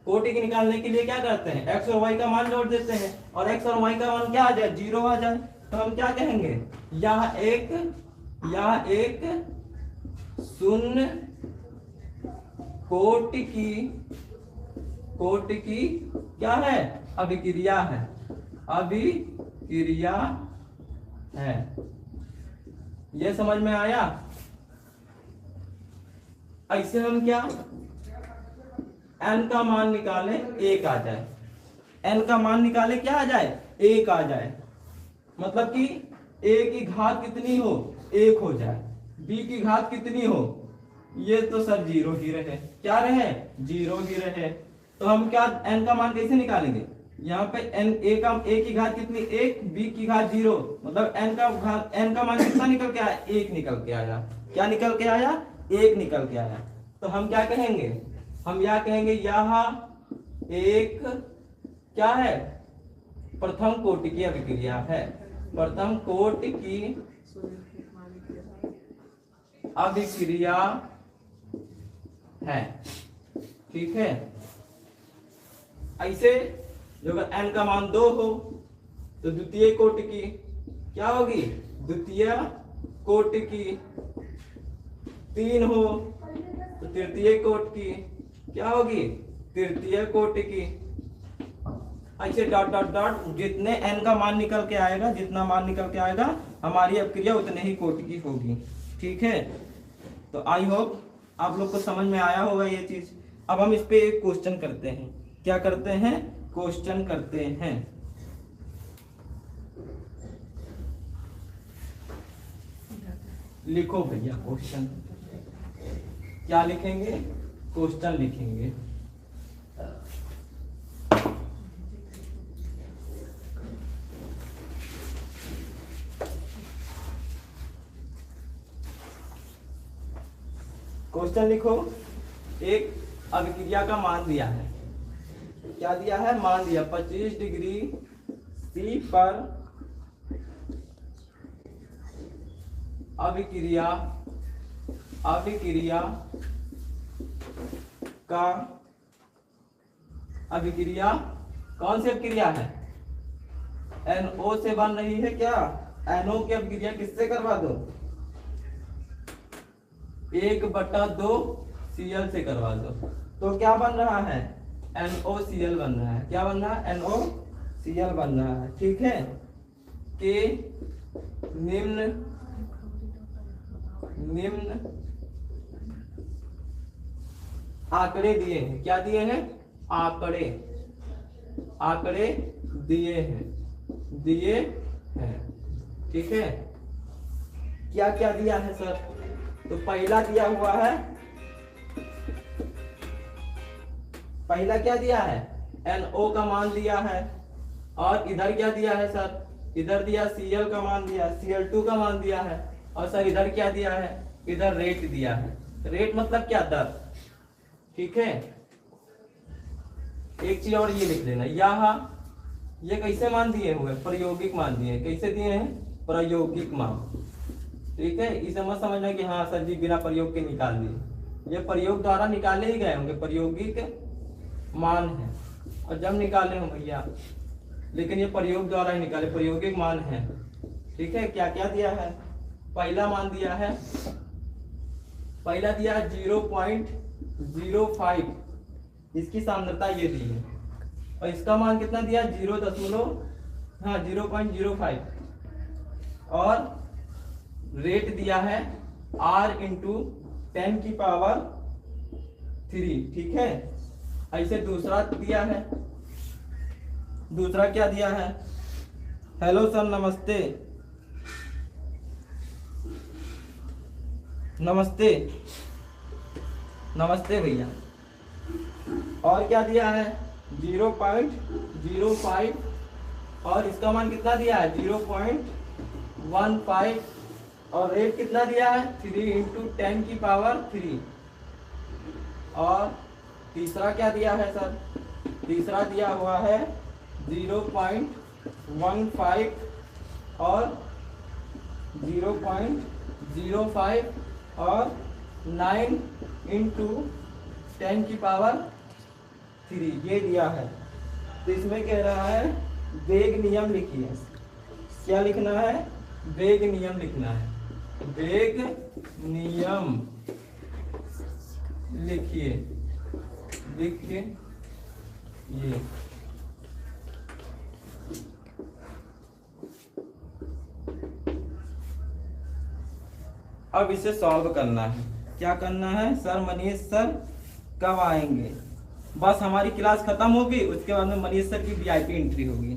कोटि की निकालने के लिए क्या करते हैं? x और y का मान जोड़ देते हैं और x और y का मान क्या आ जाए? 0 आ जाए। तो हम क्या कहेंगे? यह एक शून्य कोटि की क्या है? अभिक्रिया है, अभिक्रिया है। ये समझ में आया? ऐसे हम क्या n का मान निकाले 1 आ जाए, n का मान निकाले क्या आ जाए? 1 आ जाए। मतलब कि a की घात कितनी हो? 1 हो जाए। b की घात कितनी हो? ये तो सर 0 ही रहे। क्या रहे? 0 ही रहे। तो हम क्या n का मान कैसे निकालेंगे? यहाँ पे a की घात कितनी? 1, b की घात 0, मतलब n का मान कितना निकल के आया? 1 निकल के आया। क्या निकल के आया? 1 निकल के आया। तो हम क्या कहेंगे? हम यह कहेंगे यह एक क्या है? प्रथम कोटि की अभिक्रिया है, प्रथम कोटि की अभिक्रिया है। ठीक है? ऐसे जो अगर n का मान 2 हो तो द्वितीय कोटि की क्या होगी? द्वितीय कोटि की। 3 हो तो तृतीय कोटि की क्या होगी? तृतीय कोटि की। ऐसे डॉट डॉट डॉट जितने n का मान निकल के आएगा, जितना मान निकल के आएगा हमारी अभिक्रिया उतने ही कोटि की होगी। ठीक है? तो आई होप आप लोग को समझ में आया होगा ये चीज। अब हम इस पे एक क्वेश्चन करते हैं। क्या करते हैं? क्वेश्चन करते हैं। लिखो भैया क्वेश्चन। क्या लिखेंगे? क्वेश्चन लिखेंगे। क्वेश्चन लिखो। एक अभिक्रिया का मान दिया है। क्या दिया है? मान दिया 25 डिग्री C पर अभिक्रिया का अभिक्रिया कौन सी अभिक्रिया है? NO से बन रही है क्या? NO की अपक्रिया किससे करवा दो, 1/2 Cl से करवा दो। तो क्या बन रहा है, NOCl बन रहा है। क्या बन रहा है, NOCl बन रहा है। ठीक है, कि निम्न आंकड़े दिए हैं। क्या दिए हैं, आंकड़े दिए हैं। ठीक है, क्या क्या दिया है सर, तो पहला दिया हुआ है, पहला क्या दिया है, NO का मान दिया है। और इधर क्या दिया है सर, इधर दिया Cl का मान दिया, Cl2 का मान दिया है। और सर इधर क्या दिया है, इधर रेट दिया है। रेट मतलब क्या, दर। ठीक है, एक चीज और ये लिख लेना, यहाँ ये कैसे मान दिए हुए, प्रायोगिक मान दिए। कैसे दिए हैं, प्रायोगिक मान। ठीक है, इसे मत समझना कि हाँ सर जी बिना प्रयोग के निकाल दिए, ये प्रयोग द्वारा निकाले ही गए होंगे, प्रायोगिक मान है। और जब निकाले हो भैया, लेकिन ये प्रयोग द्वारा ही निकाले, प्रायोगिक मान है। ठीक है, क्या क्या दिया है, पहला मान दिया है, पहला दिया है 0.05, इसकी सांद्रता ये दी है। और इसका मान कितना दिया, 0.05। और रेट दिया है R×10⁻3। ठीक है, ऐसे दूसरा दिया है, दूसरा क्या दिया है, हेलो सर नमस्ते, नमस्ते नमस्ते भैया। और क्या दिया है, 0.05। और इसका मान कितना दिया है, 0.15। और रेट कितना दिया है, 3×10⁻3। और तीसरा क्या दिया है सर, तीसरा दिया हुआ है 0.15 और 0.05 और 9×10⁻3 ये दिया है। तो इसमें कह रहा है वेग नियम लिखिए। क्या लिखना है, वेग नियम लिखना है। वेग नियम लिखिए, लिखिए ये। अब इसे सॉल्व करना है। क्या करना है सर, मनीष सर कब आएंगे, बस हमारी क्लास खत्म होगी, उसके बाद में मनीष सर की VIP एंट्री होगी।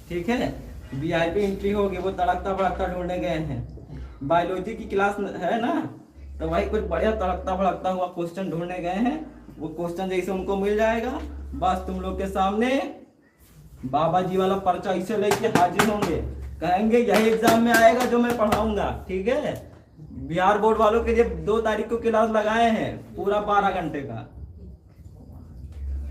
ठीक है, VIP एंट्री होगी, वो तड़कता भड़कता ढूंढने गए हैं। बायोलॉजी की क्लास है ना, तो भाई कुछ बढ़िया तड़कता भड़कता हुआ क्वेश्चन ढूंढने गए हैं। वो क्वेश्चन जैसे उनको मिल जाएगा, बस तुम लोग के सामने बाबा जी वाला पर्चा इसे लेके हाजिर होंगे, कहेंगे यही एग्जाम में आएगा जो मैं पढ़ाऊंगा। ठीक है, बिहार बोर्ड वालों के लिए 2 तारीख को क्लास लगाए हैं, पूरा 12 घंटे का।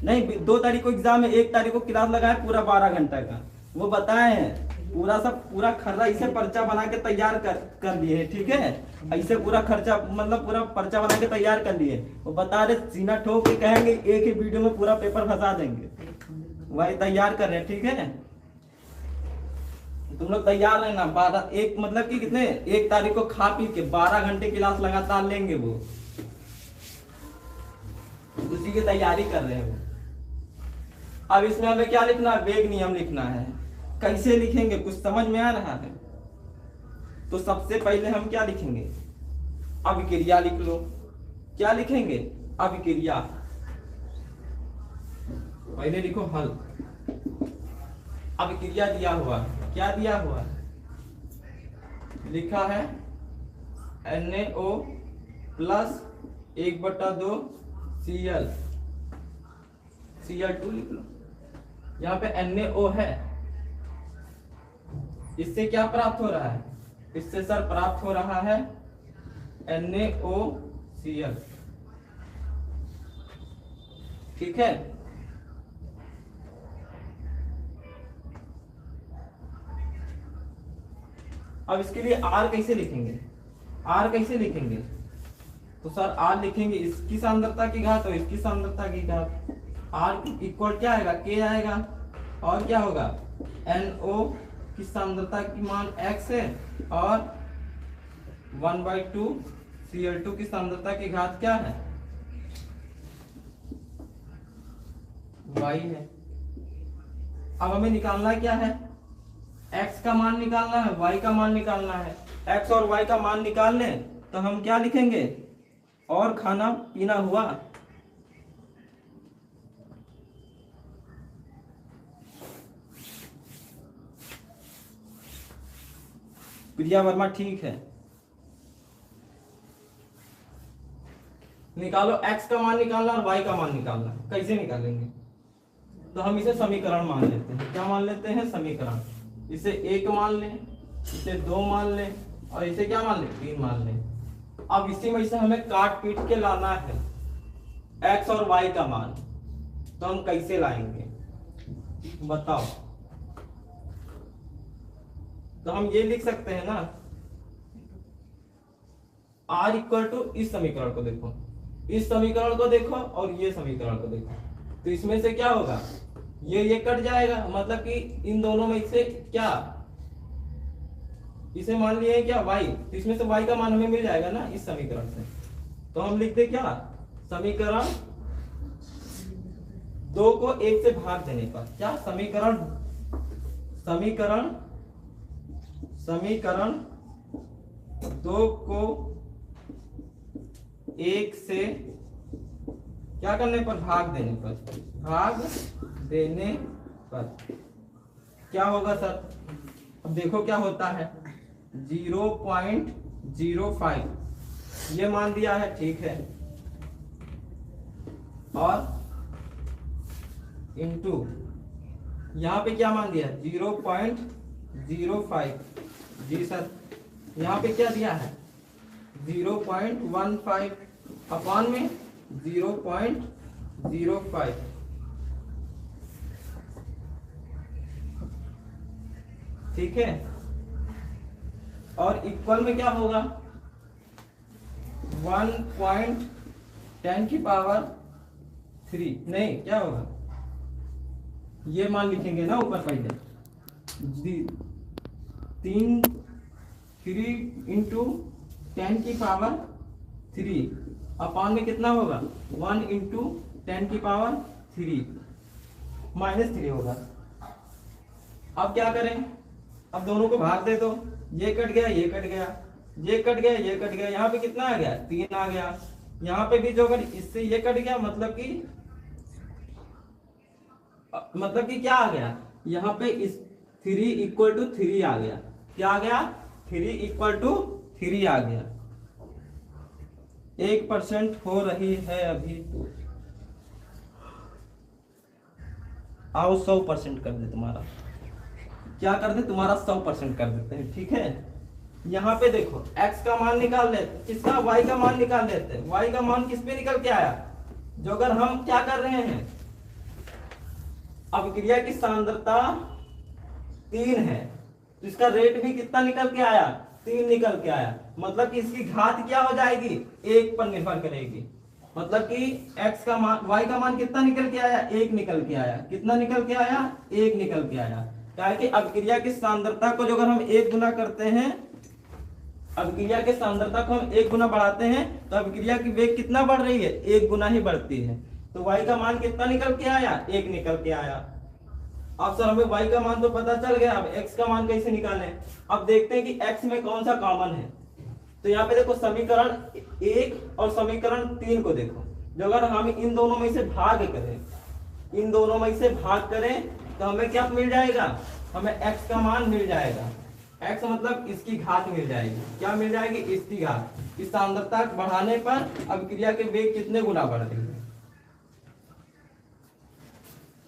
नहीं, 2 तारीख को एग्जाम है, 1 तारीख को क्लास लगाए पूरा 12 घंटे का। वो बताए हैं पूरा सब, पूरा खर्चा इसे पर्चा बना के तैयार कर लिए हैं। ठीक है, ऐसे पूरा खर्चा मतलब पूरा पर्चा बना के तैयार कर लिए। वो बता रहे सीना ठोक के कहेंगे एक ही वीडियो में पूरा पेपर फंसा देंगे, वही तैयार कर रहे हैं। ठीक है, तुम लोग तैयार रहना। 12 एक मतलब कि कितने, 1 तारीख को खा पी के 12 घंटे क्लास लगातार लेंगे, वो उसी की तैयारी कर रहे हैं वो। अब इसमें हमें क्या लिखना है, वेग नियम लिखना है। कैसे लिखेंगे, कुछ समझ में आ रहा है? तो सबसे पहले हम क्या लिखेंगे, अभिक्रिया लिख लो। क्या लिखेंगे, अभिक्रिया। पहले लिखो हल। अभिक्रिया दिया हुआ है, क्या दिया हुआ है, लिखा है NaO प्लस 1/2 Cl, Cl2 लिख लो। यहाँ पे NaO है, इससे क्या प्राप्त हो रहा है, इससे सर प्राप्त हो रहा है NaOCl। ठीक है, अब इसके लिए R कैसे लिखेंगे, R कैसे लिखेंगे, तो सर R लिखेंगे इसकी सांद्रता की घात और इसकी सांद्रता की घात। R इक्वल क्या आएगा, K आएगा, और क्या होगा NO की सांद्रता की मान x है और 1/2 Cl2 की सांद्रता की घात क्या है, y है। अब हमें निकालना क्या है, x का मान निकालना है, y का मान निकालना है। x और y का मान निकाल लें तो हम क्या लिखेंगे, और खाना पीना हुआ। प्रिया वर्मा ठीक है। निकालो, x का मान निकालना और y का मान निकालना। कैसे निकालेंगे, तो हम इसे समीकरण मान लेते हैं। क्या मान लेते हैं, समीकरण। इसे 1 मान लें, इसे 2 मान लें और इसे क्या मान लें, 3 मान लें। अब इसी में से हमें काट पीट के लाना है x और y का मान। तो हम कैसे लाएंगे बताओ। तो हम ये लिख सकते हैं ना, r इक्वल टू, इस समीकरण को देखो, इस समीकरण को देखो और ये समीकरण को देखो। तो इसमें से क्या होगा, ये कट जाएगा, मतलब कि इन दोनों में से क्या, इसे मान लिए क्या y, तो इसमें से y का मान हमें मिल जाएगा ना इस समीकरण से। तो हम लिखते क्या, समीकरण 2 को 1 से भाग देने पर क्या, समीकरण 2 को 1 से क्या करने पर, भाग देने पर क्या होगा सर। अब देखो क्या होता है, 0.05 ये मान दिया है, ठीक है, और इंटू यहाँ पे क्या मान दिया, 0.05। जी सर, यहाँ पे क्या दिया है, 0.15 अपॉन में 0.05। ठीक है, और इक्वल में क्या होगा, 1.10 की पावर 3, नहीं क्या होगा, ये मान लिखेंगे ना ऊपर पहले, 3 इंटू 10 की पावर 3 अपॉन में कितना होगा, 1 इंटू 10 की पावर 3 -3 होगा। अब क्या करें, अब दोनों को भाग दे दो, ये कट गया, ये कट गया, ये कट गया, ये कट गया, यहाँ पे कितना आ गया, 3 आ गया। यहाँ पे भी जो अगर इससे ये कट गया, मतलब कि क्या आ गया, यहाँ पे इस 3 इक्वल टू 3 आ गया। क्या आ गया, 3 इक्वल टू 3 आ गया। 1% हो रही है अभी, आओ 100% कर दे तुम्हारा, क्या कर दे तुम्हारा 100% कर देते हैं, ठीक है। यहाँ पे देखो x का मान निकाल लेते, इसका y का मान निकाल लेते हैं। y का मान किस पे निकल के आया, जो अगर हम क्या कर रहे हैं, अभिक्रिया की सांद्रता 3 है, तो इसका रेट भी कितना निकल के आया, 3 निकल के आया। मतलब कि इसकी घात क्या हो जाएगी, 1 पर निर्भर करेगी। मतलब कि x का मान, y का मान कितना निकल के आया, 1 निकल के आया। कितना निकल के आया, 1 निकल के आया। क्या कि अभिक्रिया की सांद्रता को जो अगर हम 1 गुना करते हैं, अभिक्रिया के सांद्रता को हम 1 गुना बढ़ाते हैं, तो अभिक्रिया की वेग कितना बढ़ रही है, 1 गुना ही बढ़ती है। तो y का मान कितना निकल के आया, 1 निकल के आया। अब सर हमें y का मान तो पता चल गया, अब x का मान कैसे निकालें। अब देखते हैं कि x में कौन सा कॉमन है। तो यहाँ पे देखो समीकरण 1 और समीकरण 3 को देखो, जो अगर हम इन दोनों में से भाग करें, तो हमें क्या मिल जाएगा, हमें x का मान मिल जाएगा। x मतलब इसकी घात मिल जाएगी। क्या मिल जाएगी, इसकी घात। इस सांद्रता बढ़ाने पर अभिक्रिया के वेग कितने गुना बढ़ रही है।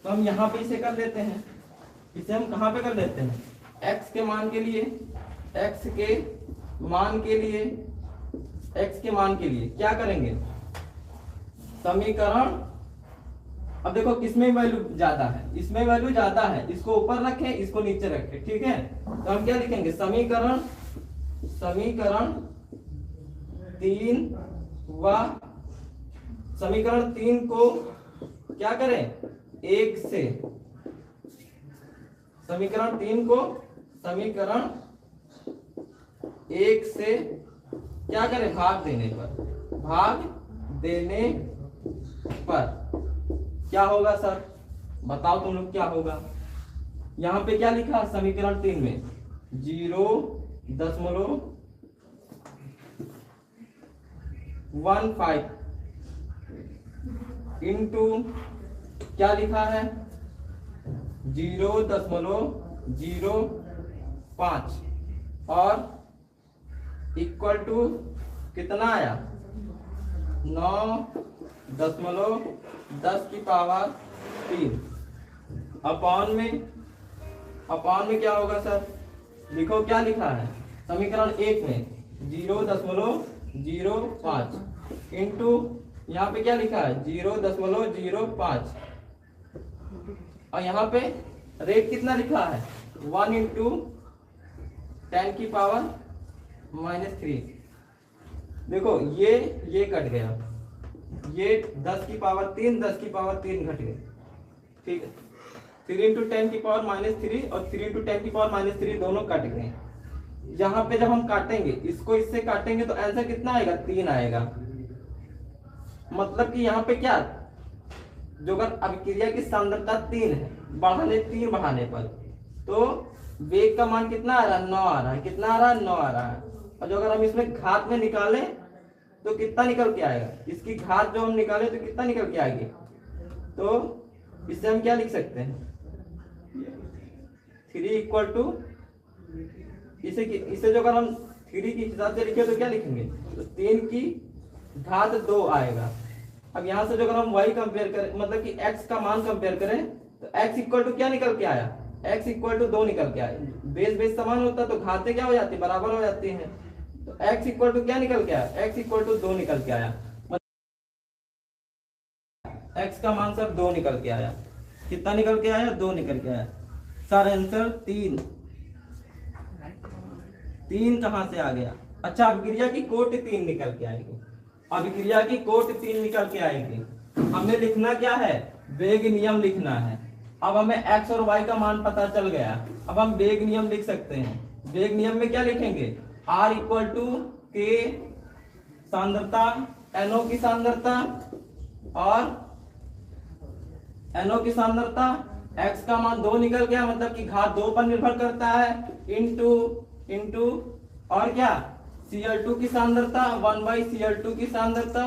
तो हम यहाँ पे इसे कर लेते हैं। इसे हम कहाँ पे कर लेते हैं, x के मान के लिए, क्या करेंगे, समीकरण। अब देखो किसमें वैल्यू ज्यादा है, इसमें वैल्यू ज्यादा है, इसको ऊपर रखें, इसको नीचे रखें, ठीक है। तो हम क्या लिखेंगे, समीकरण 3 व समीकरण 3 को क्या करें, 1 से, समीकरण 3 को समीकरण 1 से क्या करें, भाग देने पर क्या होगा सर, बताओ तुम लोग क्या होगा। यहाँ पे क्या लिखा है समीकरण 3 में 0.15 इंटू क्या लिखा है 0.05 और इक्वल टू कितना आया 9.10⁻³ अपॉन में क्या होगा सर, लिखो क्या लिखा है समीकरण 1 में 0.05 इंटू यहाँ पे क्या लिखा है 0.05 और यहाँ पे रेट कितना लिखा है 1 इंटू 10⁻³ देखो ये कट गया, ये 10⁻³ 10⁻³ घट गए, ठीक है 3 इंटू 10⁻³ और 3 इंटू 10⁻³ दोनों कट गए। यहाँ पे जब हम काटेंगे इसको इससे काटेंगे तो आंसर कितना आएगा 3 आएगा। मतलब कि यहाँ पे क्या जो अगर अभिक्रिया की सांद्रता 3 है 3 बढ़ाने पर तो वेग का मान कितना आ रहा है 9 आ रहा है, कितना आ रहा है 9 आ रहा है। और जो अगर हम इसमें घात में निकाले तो कितना निकल के आएगा, इसकी घात जो हम निकाले तो कितना निकल के आएगी, तो इससे हम क्या लिख सकते हैं 3 इक्वल टू इसे जो अगर हम 3 के हिसाब से लिखे तो क्या लिखेंगे तो 3 की घात 2 आएगा। अब यहाँ से जो अगर हम y कंपेयर करें मतलब कि x का मान कंपेयर करें तो x इक्वल टू क्या निकल के आया, x इक्वल टू 2 निकल के आया। बेस समान होता तो घातें क्या हो जाती बराबर हो जाती हैं, तो x इक्वल टू क्या निकल के आया, x इक्वल टू 2 निकल के आया। x का मान सर 2 निकल के आया, कितना निकल के आया 2 निकल के आया सर। आंसर 3 कहां से आ गया, अच्छा अभिक्रिया की कोटि 3 निकल के आएगी, अभिक्रिया की कोटि 3 निकल के आएगी। हमें लिखना क्या है वेग नियम लिखना है। अब हमें x और y का मान पता चल गया, अब हम वेग नियम लिख सकते हैं। वेग नियम में क्या लिखेंगे r इक्वल टू k सांद्रता NO की सांद्रता और NO की सांद्रता x का मान 2 निकल गया मतलब कि घात 2 पर निर्भर करता है इंटू और क्या Cl2 की सांद्रता 1/Cl2 की सांद्रता,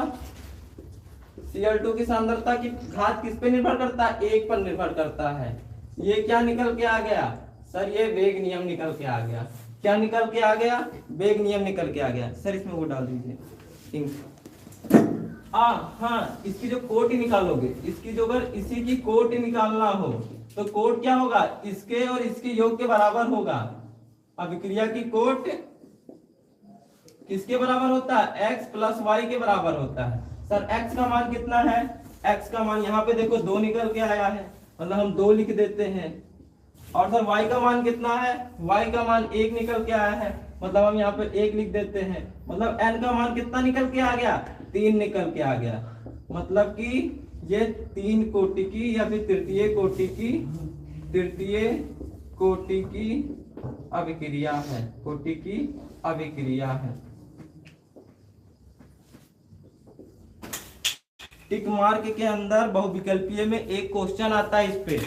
Cl2 की सांद्रता की घात किस पे निर्भर करता है 1 पर निर्भर करता है। ये क्या निकल के आ गया सर, ये वेग नियम निकल के आ गया। क्या निकल के आ गया वेग नियम निकल के आ गया सर। इसमें वो डाल दीजिए हाँ, इसकी जो कोटि निकालोगे, इसकी जो अगर इसी की कोटि निकालना हो तो कोट क्या होगा इसके और इसके योग के बराबर होगा। अभिक्रिया की कोट किसके बराबर होता है x प्लस वाई के बराबर होता है। सर x का मान कितना है, x का मान यहाँ पे देखो 2 निकल के आया है मतलब हम 2 लिख देते हैं। और सर y का मान कितना है, y का मान 1 निकल के आया है मतलब हम यहाँ पे 1 लिख देते हैं। मतलब n का मान कितना निकल के आ गया 3 निकल के आ गया। मतलब कि ये 3 कोटि की या फिर तृतीय कोटि की अभिक्रिया है, कोटि की अभिक्रिया है। टिक मार्क के अंदर बहुविकल्पीय में एक क्वेश्चन आता है इस पे,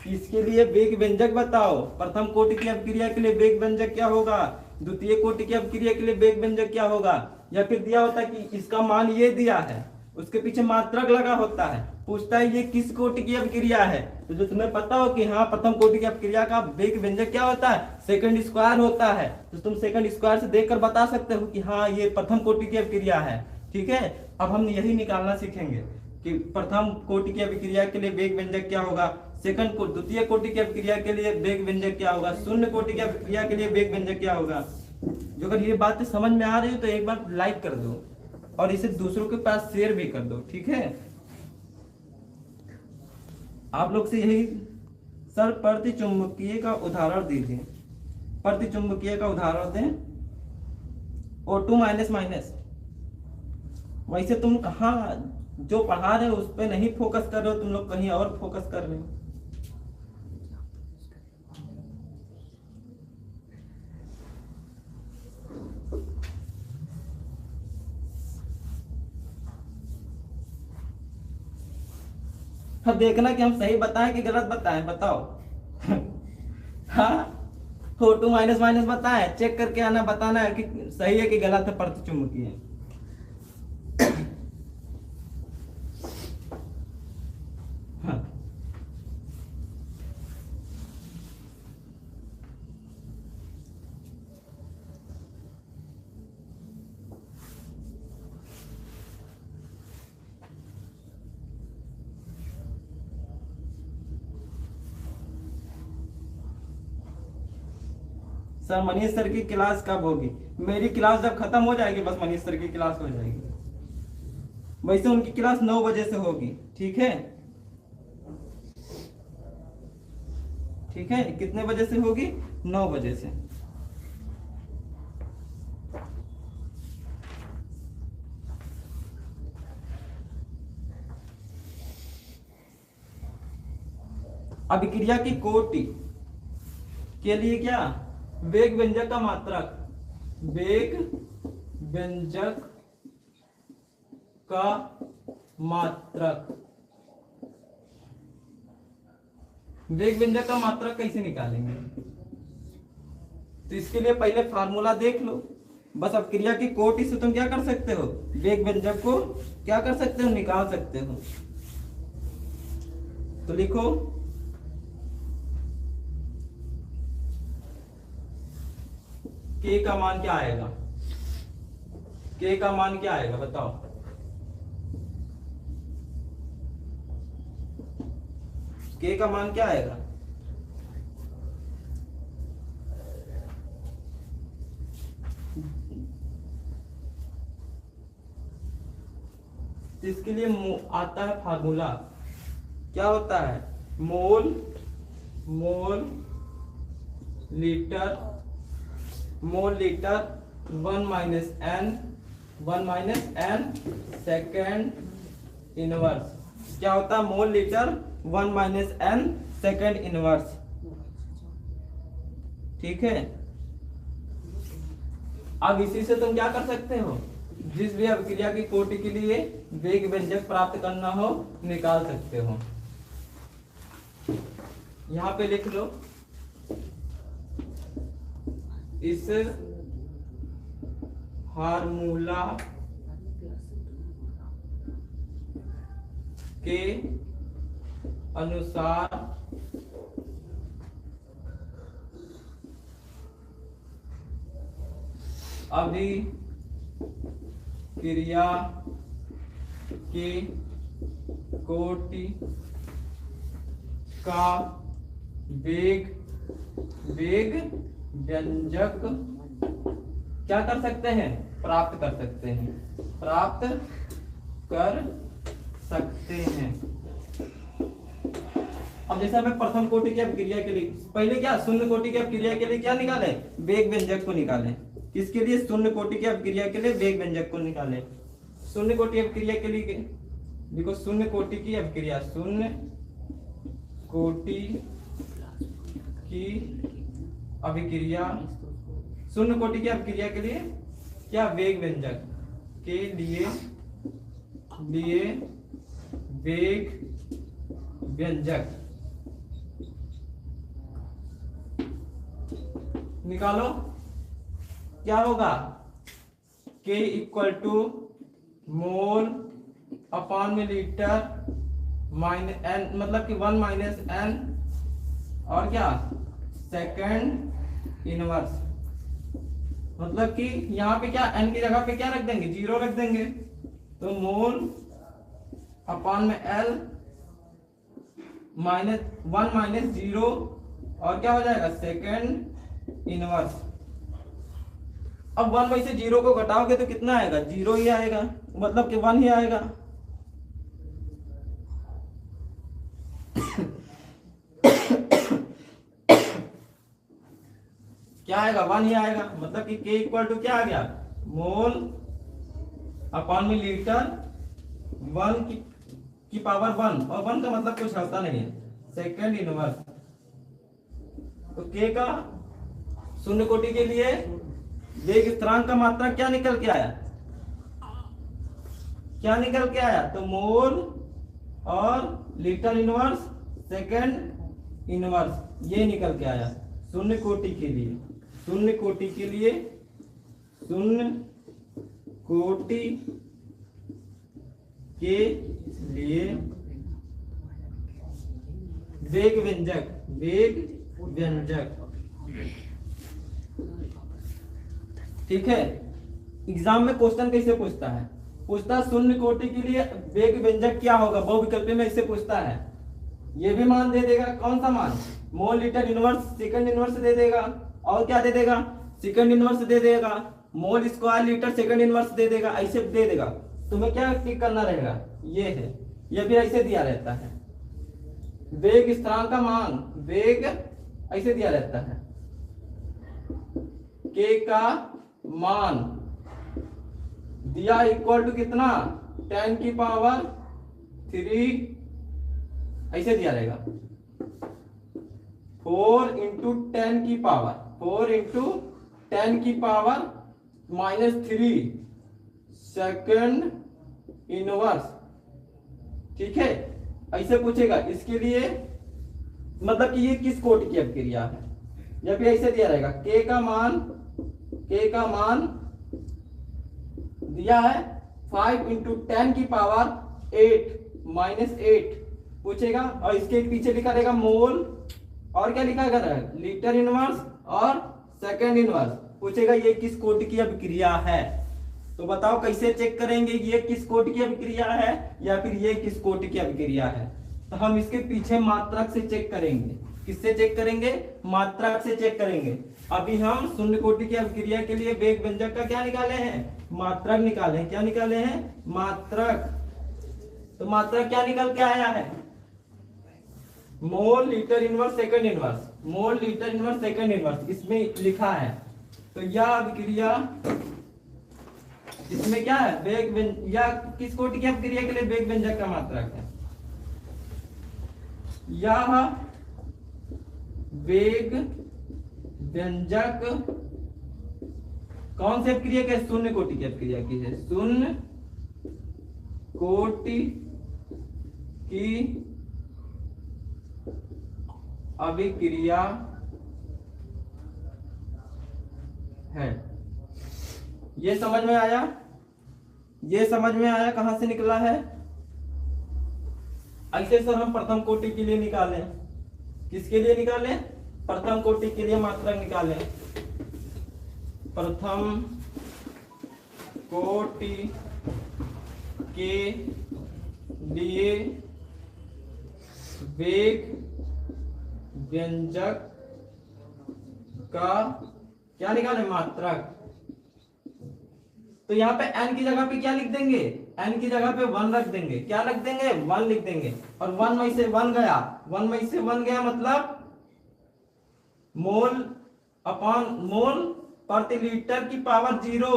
इसके लिए वेग व्यंजक बताओ। प्रथम कोटि की अभिक्रिया के लिए वेग व्यंजक क्या होगा, द्वितीय कोटि की अभिक्रिया के लिए वेग व्यंजक क्या होगा। या फिर दिया होता है कि इसका मान ये दिया है, उसके पीछे मात्रक लगा होता है, पूछता है ये किस कोटि की अभिक्रिया है। तो जो तुम्हें पता हो कि हाँ प्रथम कोटि की अभिक्रिया का वेग व्यंजक क्या होता है सेकंड स्क्वायर होता है, तो तुम सेकंड स्क्वायर से देखकर बता सकते हो कि हाँ ये प्रथम कोटि की अभिक्रिया है। ठीक है, अब हम यही निकालना सीखेंगे कि प्रथम कोटि की अभिक्रिया के लिए वेग व्यंजक क्या होगा, सेकंड को द्वितीय कोटि की अभिक्रिया के लिए वेग व्यंजक क्या होगा, शून्य कोटि की अभिक्रिया के लिए वेग व्यंजक क्या होगा। जो अगर ये बातें समझ में आ रही हो तो एक बार लाइक कर दो और इसे दूसरों के पास शेयर भी कर दो। ठीक है, आप लोग से यही सर प्रतिचुंबकीय का उदाहरण दीजिए, प्रतिचुंबकीय का उदाहरण दें O2 माइनस। वैसे तुम कहाँ जो पढ़ा रहे हो उस पे नहीं फोकस कर रहे हो, तुम लोग कहीं और फोकस कर रहे हो। अब देखना कि हम सही बताएं कि गलत बताएं, बताओ। हाँ, हो टू माइनस माइनस बताएं, चेक करके आना, बताना है कि सही है कि गलत है, प्रति चुंबकीय है। हाँ, सर मनीष सर की क्लास कब होगी? मेरी क्लास जब खत्म हो जाएगी बस मनीष सर की क्लास हो जाएगी। वैसे उनकी क्लास 9 बजे से होगी, ठीक है? ठीक है, कितने बजे से होगी? 9 बजे से। अभिक्रिया की कोटि के लिए क्या? वेग व्यंजक का मात्रक, वेग व्यंजक का मात्रक। वेग व्यंजक का मात्रक कैसे निकालेंगे? तो इसके लिए पहले फार्मूला देख लो। बस अब क्रिया की कोटि से तुम क्या कर सकते हो? वेग व्यंजक को क्या कर सकते हो? निकाल सकते हो। तो लिखो k का मान क्या आएगा? k का मान क्या आएगा बताओ? k का मान क्या आएगा? तो इसके लिए आता है फार्मूला, क्या होता है? Mole litre 1 minus n second inverse. क्या होता है? Mole litre 1 minus n second inverse, ठीक है? अब इसी से तुम क्या कर सकते हो? जिस भी अभिक्रिया की कोटि के लिए वेग व्यंजक प्राप्त करना हो निकाल सकते हो। यहां पे लिख लो, इस फार्मूला के अनुसार अभिक्रिया की कोटि का वेग व्यंजक क्या कर सकते हैं? प्राप्त कर सकते हैं। अब जैसे हमें प्रथम कोटि की अभिक्रिया के लिए पहले क्या शून्य कोटि की अभिक्रिया के लिए क्या निकाले? वेग व्यंजक को निकाले। किसके लिए? शून्य कोटि की अभिक्रिया के लिए वेग व्यंजक को निकाले। शून्य कोटि अभिक्रिया के लिए देखो, शून्य कोटि की अभिक्रिया, शून्य कोटि की अभिक्रिया, शून्य कोटि की अभिक्रिया के लिए क्या? वेग व्यंजक के लिए वेग व्यंजक निकालो। क्या होगा? K equal to mole upon में लीटर माइनस n, मतलब कि 1 माइनस n और क्या? Second inverse. मतलब कि यहाँ पे क्या n की जगह पे क्या रख देंगे? 0 रख देंगे। तो मोल अपॉन में l माइनस 1 माइनस 0 और क्या हो जाएगा? Second inverse. अब 1 में से 0 को घटाओगे तो कितना आएगा? 0 ही आएगा, मतलब कि 1 ही आएगा। क्या आएगा? 1 ही आएगा, मतलब कि K इक्वल टू क्या आ गया? मोल अपॉन में लीटर 1 की पावर 1, और 1 का मतलब कुछ होता नहीं है, सेकेंड इनवर्स। तो K का शून्य कोटि के लिए वेग स्थिरांक का मात्रा क्या निकल के आया? क्या निकल के आया? तो मोल और लीटर इनवर्स सेकंड इनवर्स, ये निकल के आया शून्य कोटि के लिए। शून्य कोटि के लिए, शून्य कोटि के लिए वेग व्यंजक, वेग व्यंजक, ठीक है। एग्जाम में क्वेश्चन कैसे पूछता है? पूछता है शून्य कोटि के लिए वेग व्यंजक क्या होगा, बहुविकल्पी में इससे पूछता है। ये भी मान दे देगा, कौन सा मान? Mole litre inverse second inverse दे देगा, और क्या दे देगा? सेकंड इनवर्स दे देगा, mole square litre second inverse दे देगा, ऐसे दे देगा। तुम्हें क्या टिक करना रहेगा? ये है, ये भी ऐसे दिया रहता है। वेग स्थिरांक का मान, वेग ऐसे दिया रहता है, के का मान दिया इक्वल टू कितना? 10 की पावर 3, ऐसे दिया रहेगा। 4 इंटू 10 की पावर, 4 इंटू 10 की पावर -3 सेकंड इनवर्स, ठीक है। ऐसे पूछेगा। इसके लिए मतलब कि ये किस कोटि की अभिक्रिया है, या फिर ऐसे दिया रहेगा के का मान, के का मान दिया है 5 इंटू 10 की पावर 8 -8 पूछेगा, और इसके पीछे लिखा रहेगा मोल, और क्या लिखा रहेगा? लीटर इनवर्स और सेकंड इनवर्स। पूछेगा ये किस कोटि की अभिक्रिया है। तो बताओ कैसे चेक करेंगे ये किस कोटि की अभिक्रिया है या फिर ये किस कोटि की अभिक्रिया है? तो हम इसके पीछे मात्रक से चेक करेंगे। किससे चेक करेंगे? मात्रक से चेक करेंगे। अभी हम शून्य कोटि की अभिक्रिया के लिए वेग व्यंजक का क्या निकाले हैं? मात्रक निकाले हैं। क्या निकाले हैं? मात्रक। तो मात्रक क्या निकल के आया है? मोल लीटर इनवर्स सेकंड इनवर्स, मोल लीटर इनवर्स सेकंड इनवर्स इसमें लिखा है। तो यह अभिक्रिया, इसमें क्या है? वेग या किस कोटि की अभिक्रिया के लिए वेग व्यंजक का मात्रक है? यह वेग व्यंजक कौन से अभिक्रिया के? शून्य कोटि की अभिक्रिया की है। शून्य कोटि की अभिक्रिया है। ये समझ में आया? ये समझ में आया कहां से निकला है? ऐसे सर हम प्रथम कोटि के लिए निकालें। किसके लिए निकालें? प्रथम कोटि के लिए मात्रक निकालें। प्रथम कोटि के लिए वेग व्यंजक का क्या निकालें? मात्रक। तो यहाँ पे n की जगह पे क्या लिख देंगे? n की जगह पे 1 रख देंगे। क्या रख देंगे? 1 लिख देंगे। और 1 में से 1 गया, 1 में से 1 गया मतलब मोल अपॉन मोल प्रति लीटर की पावर 0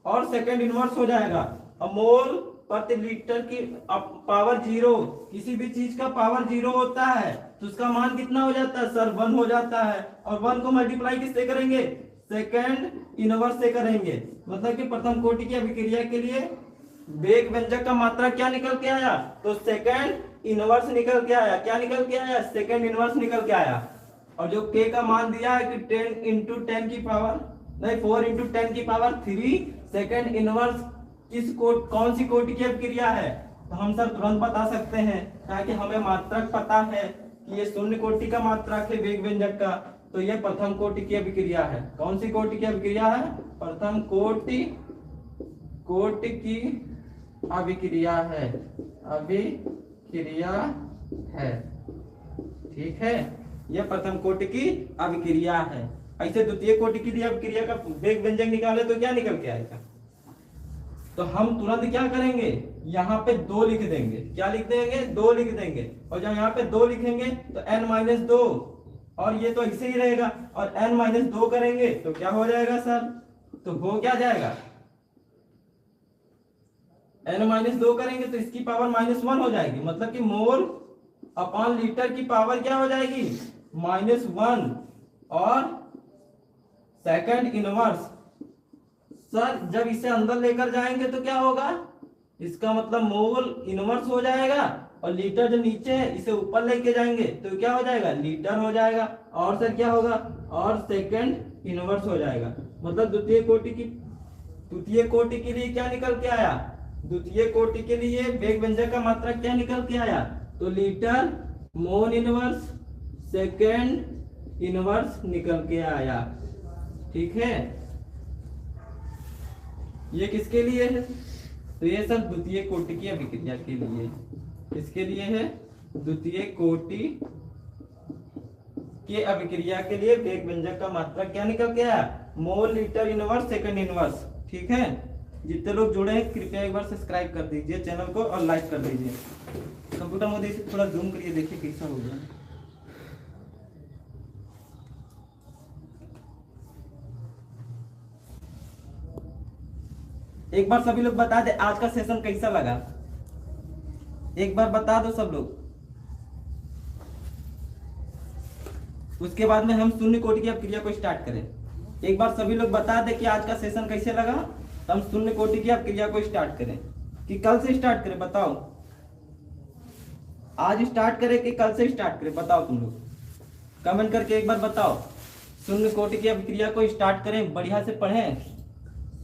और सेकंड इनवर्स हो जाएगा। और मोल प्रति लीटर की पावर 0, किसी भी चीज का पावर 0 होता है तो उसका मान कितना हो जाता है सर? 1 हो जाता है। और 1 को मल्टीप्लाई किससे करेंगे? सेकंड इनवर्स से करेंगे। मतलब कि प्रथम कोटि की अभिक्रिया के लिए वेग व्यंजक का मात्रा क्या निकल के आया? तो सेकंड इनवर्स निकल के आया। क्या निकल के आया? सेकंड इनवर्स निकल के आया। और जो के का मान दिया है कि 10 इंटू 10 की पावर नहीं 4 इंटू 10 की पावर 3 सेकंड इनवर्स किस कोट कौन सी कोटि की अभिक्रिया है? तो हम सर तुरंत बता सकते हैं, ताकि हमें मात्रक पता है कि ये शून्य कोटि का मात्रक है वेग व्यंजक का। तो ये प्रथम कोटि की अभिक्रिया है। कौन सी कोटि की अभिक्रिया है? प्रथम कोटि की अभिक्रिया है। अभिक्रिया है, ठीक है। यह प्रथम कोटि की अभिक्रिया है। ऐसे द्वितीय कोटि की अभिक्रिया का वेग व्यंजक निकाले तो क्या निकल के आएगा? तो हम तुरंत क्या करेंगे? यहाँ पे 2 लिख देंगे। क्या लिख देंगे? 2 लिख देंगे। और जब यहाँ पे 2 लिखेंगे तो n-2, और ये तो ऐसे ही रहेगा। और n-2 करेंगे तो क्या हो जाएगा सर? तो हो क्या जाएगा? n-2 करेंगे तो इसकी पावर -1 हो जाएगी। मतलब कि मोल अपॉन लीटर की पावर क्या हो जाएगी? -1। और सेकंड इनवर्स सर जब इसे अंदर लेकर जाएंगे तो क्या होगा? इसका मतलब मोल इनवर्स हो जाएगा और लीटर जो नीचे है इसे ऊपर लेके जाएंगे तो क्या हो जाएगा, लीटर हो जाएगा। और सर क्या होगा, और सेकंड इनवर्स हो जाएगा। मतलब द्वितीय कोटि के लिए क्या निकल के आया, द्वितीय कोटि के लिए वेग व्यंजक का मात्रक क्या निकल के आया, तो litre mole inverse second inverse निकल के आया। ठीक है, ये किसके लिए है, तो ये सब द्वितीय कोटि की अभिक्रिया के लिए, इसके लिए है द्वितीय कोटि के अभिक्रिया के लिए वेग व्यंजक का मात्रक क्या निकल के आया, मोल लीटर इनवर्स सेकंड इनवर्स। ठीक है, जितने लोग जुड़े हैं कृपया एक बार सब्सक्राइब कर दीजिए चैनल को और लाइक कर दीजिए। कंप्यूटर मोदी से थोड़ा जूम करिए, देखिए कैसा हो गया। एक बार सभी लोग बता दे आज का सेशन कैसा लगा, एक बार बता दो सब लोग। उसके बाद में हम शून्य कोटि की अभिक्रिया को स्टार्ट करें। एक बार सभी लोग बता दे कि आज का सेशन कैसे लगा, तो हम शून्य कोटि की अभिक्रिया को स्टार्ट करें कि कल से स्टार्ट करें, बताओ। आज स्टार्ट करें कि कल से स्टार्ट करें, बताओ तुम लोग कमेंट करके एक बार बताओ। शून्य कोटि की अभिक्रिया को स्टार्ट करें, बढ़िया से पढ़ें।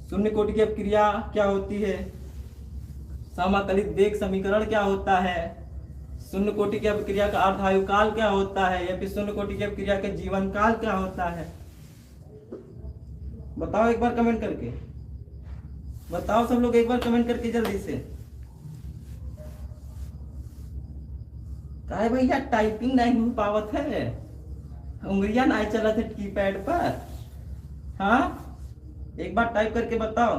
शून्य कोटि की अभिक्रिया क्या होती है, समाकलित वेग समीकरण क्या होता है, शून्य कोटि की अभिक्रिया का अर्धायुकाल क्या होता है, या फिर शून्य कोटि की अभिक्रिया का जीवन काल क्या होता है, बताओ एक बार कमेंट करके, बताओ सब लोग एक बार कमेंट करके जल्दी से। काहे भैया टाइपिंग नहीं हो पावत है, उंगलियां नहीं चलत है कीपैड पर। हाँ, एक बार टाइप करके बताओ।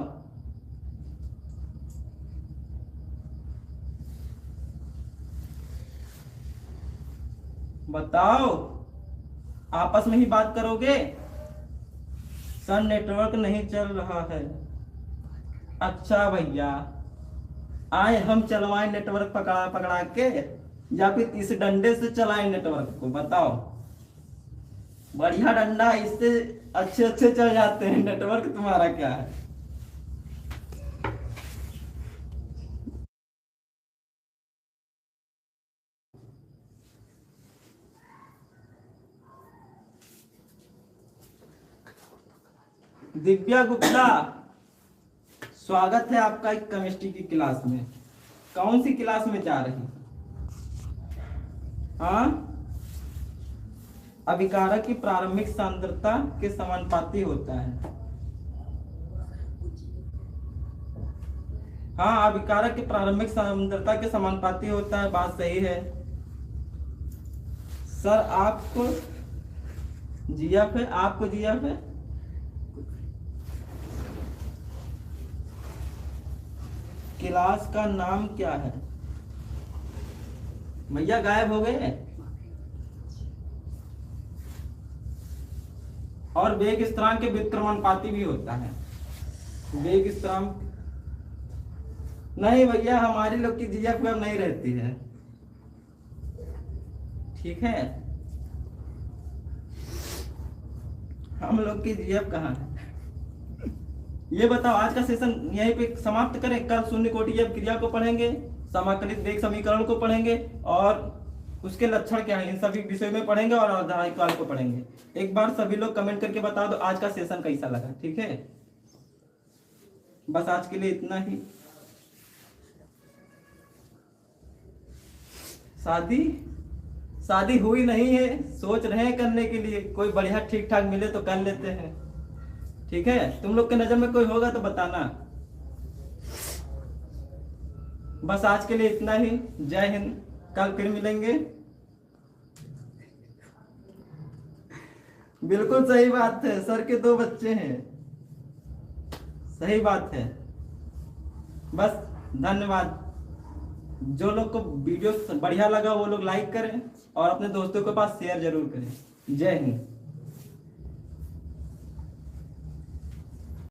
बताओ, आपस में ही बात करोगे। सर नेटवर्क नहीं चल रहा है। अच्छा भैया, आए हम चलवाएं नेटवर्क पकड़ा पकड़ा के, या फिर इस डंडे से चलाएं नेटवर्क को, बताओ। बढ़िया डंडा, इससे अच्छे अच्छे चल जाते हैं, नेटवर्क तुम्हारा क्या है। दिव्या गुप्ता, स्वागत है आपका एक केमिस्ट्री की क्लास में। कौन सी क्लास में जा रही, हाँ। अभिकारक की प्रारंभिक सांद्रता के समानुपाती होता है। हाँ, अभिकारक की प्रारंभिक सांद्रता के समानुपाती होता है, बात सही है। सर आपको जीएफ है, आपको जीएफ है। क्लास का नाम क्या है, भैया गायब हो गए। और वेग स्थिरांक के व्युत्क्रमानुपाती भी होता है। वेग स्थिरांक नहीं भैया, हमारी लोग की जीएफ वेब नहीं रहती है। ठीक है, हम लोग की जीएफ कहाँ है, ये बताओ। आज का सेशन यहीं पे समाप्त करें, कल शून्य कोटि की अभिक्रिया को पढ़ेंगे, समाकलित वेग समीकरण को पढ़ेंगे और उसके लक्षण क्या है, इन सभी विषयों में पढ़ेंगे और अर्धायुकाल को पढ़ेंगे। एक बार सभी लोग कमेंट करके बता दो आज का सेशन कैसा लगा। ठीक है, बस आज के लिए इतना ही। शादी हुई नहीं है, सोच रहे हैं करने के लिए, कोई बढ़िया ठीक ठाक मिले तो कर लेते हैं। ठीक है, तुम लोग के नजर में कोई होगा तो बताना। बस आज के लिए इतना ही। जय हिंद, कल फिर मिलेंगे। बिल्कुल सही बात है, सर के 2 बच्चे हैं, सही बात है। बस धन्यवाद। जो लोग को वीडियो बढ़िया लगा वो लोग लाइक करें और अपने दोस्तों के पास शेयर जरूर करें। जय हिंद।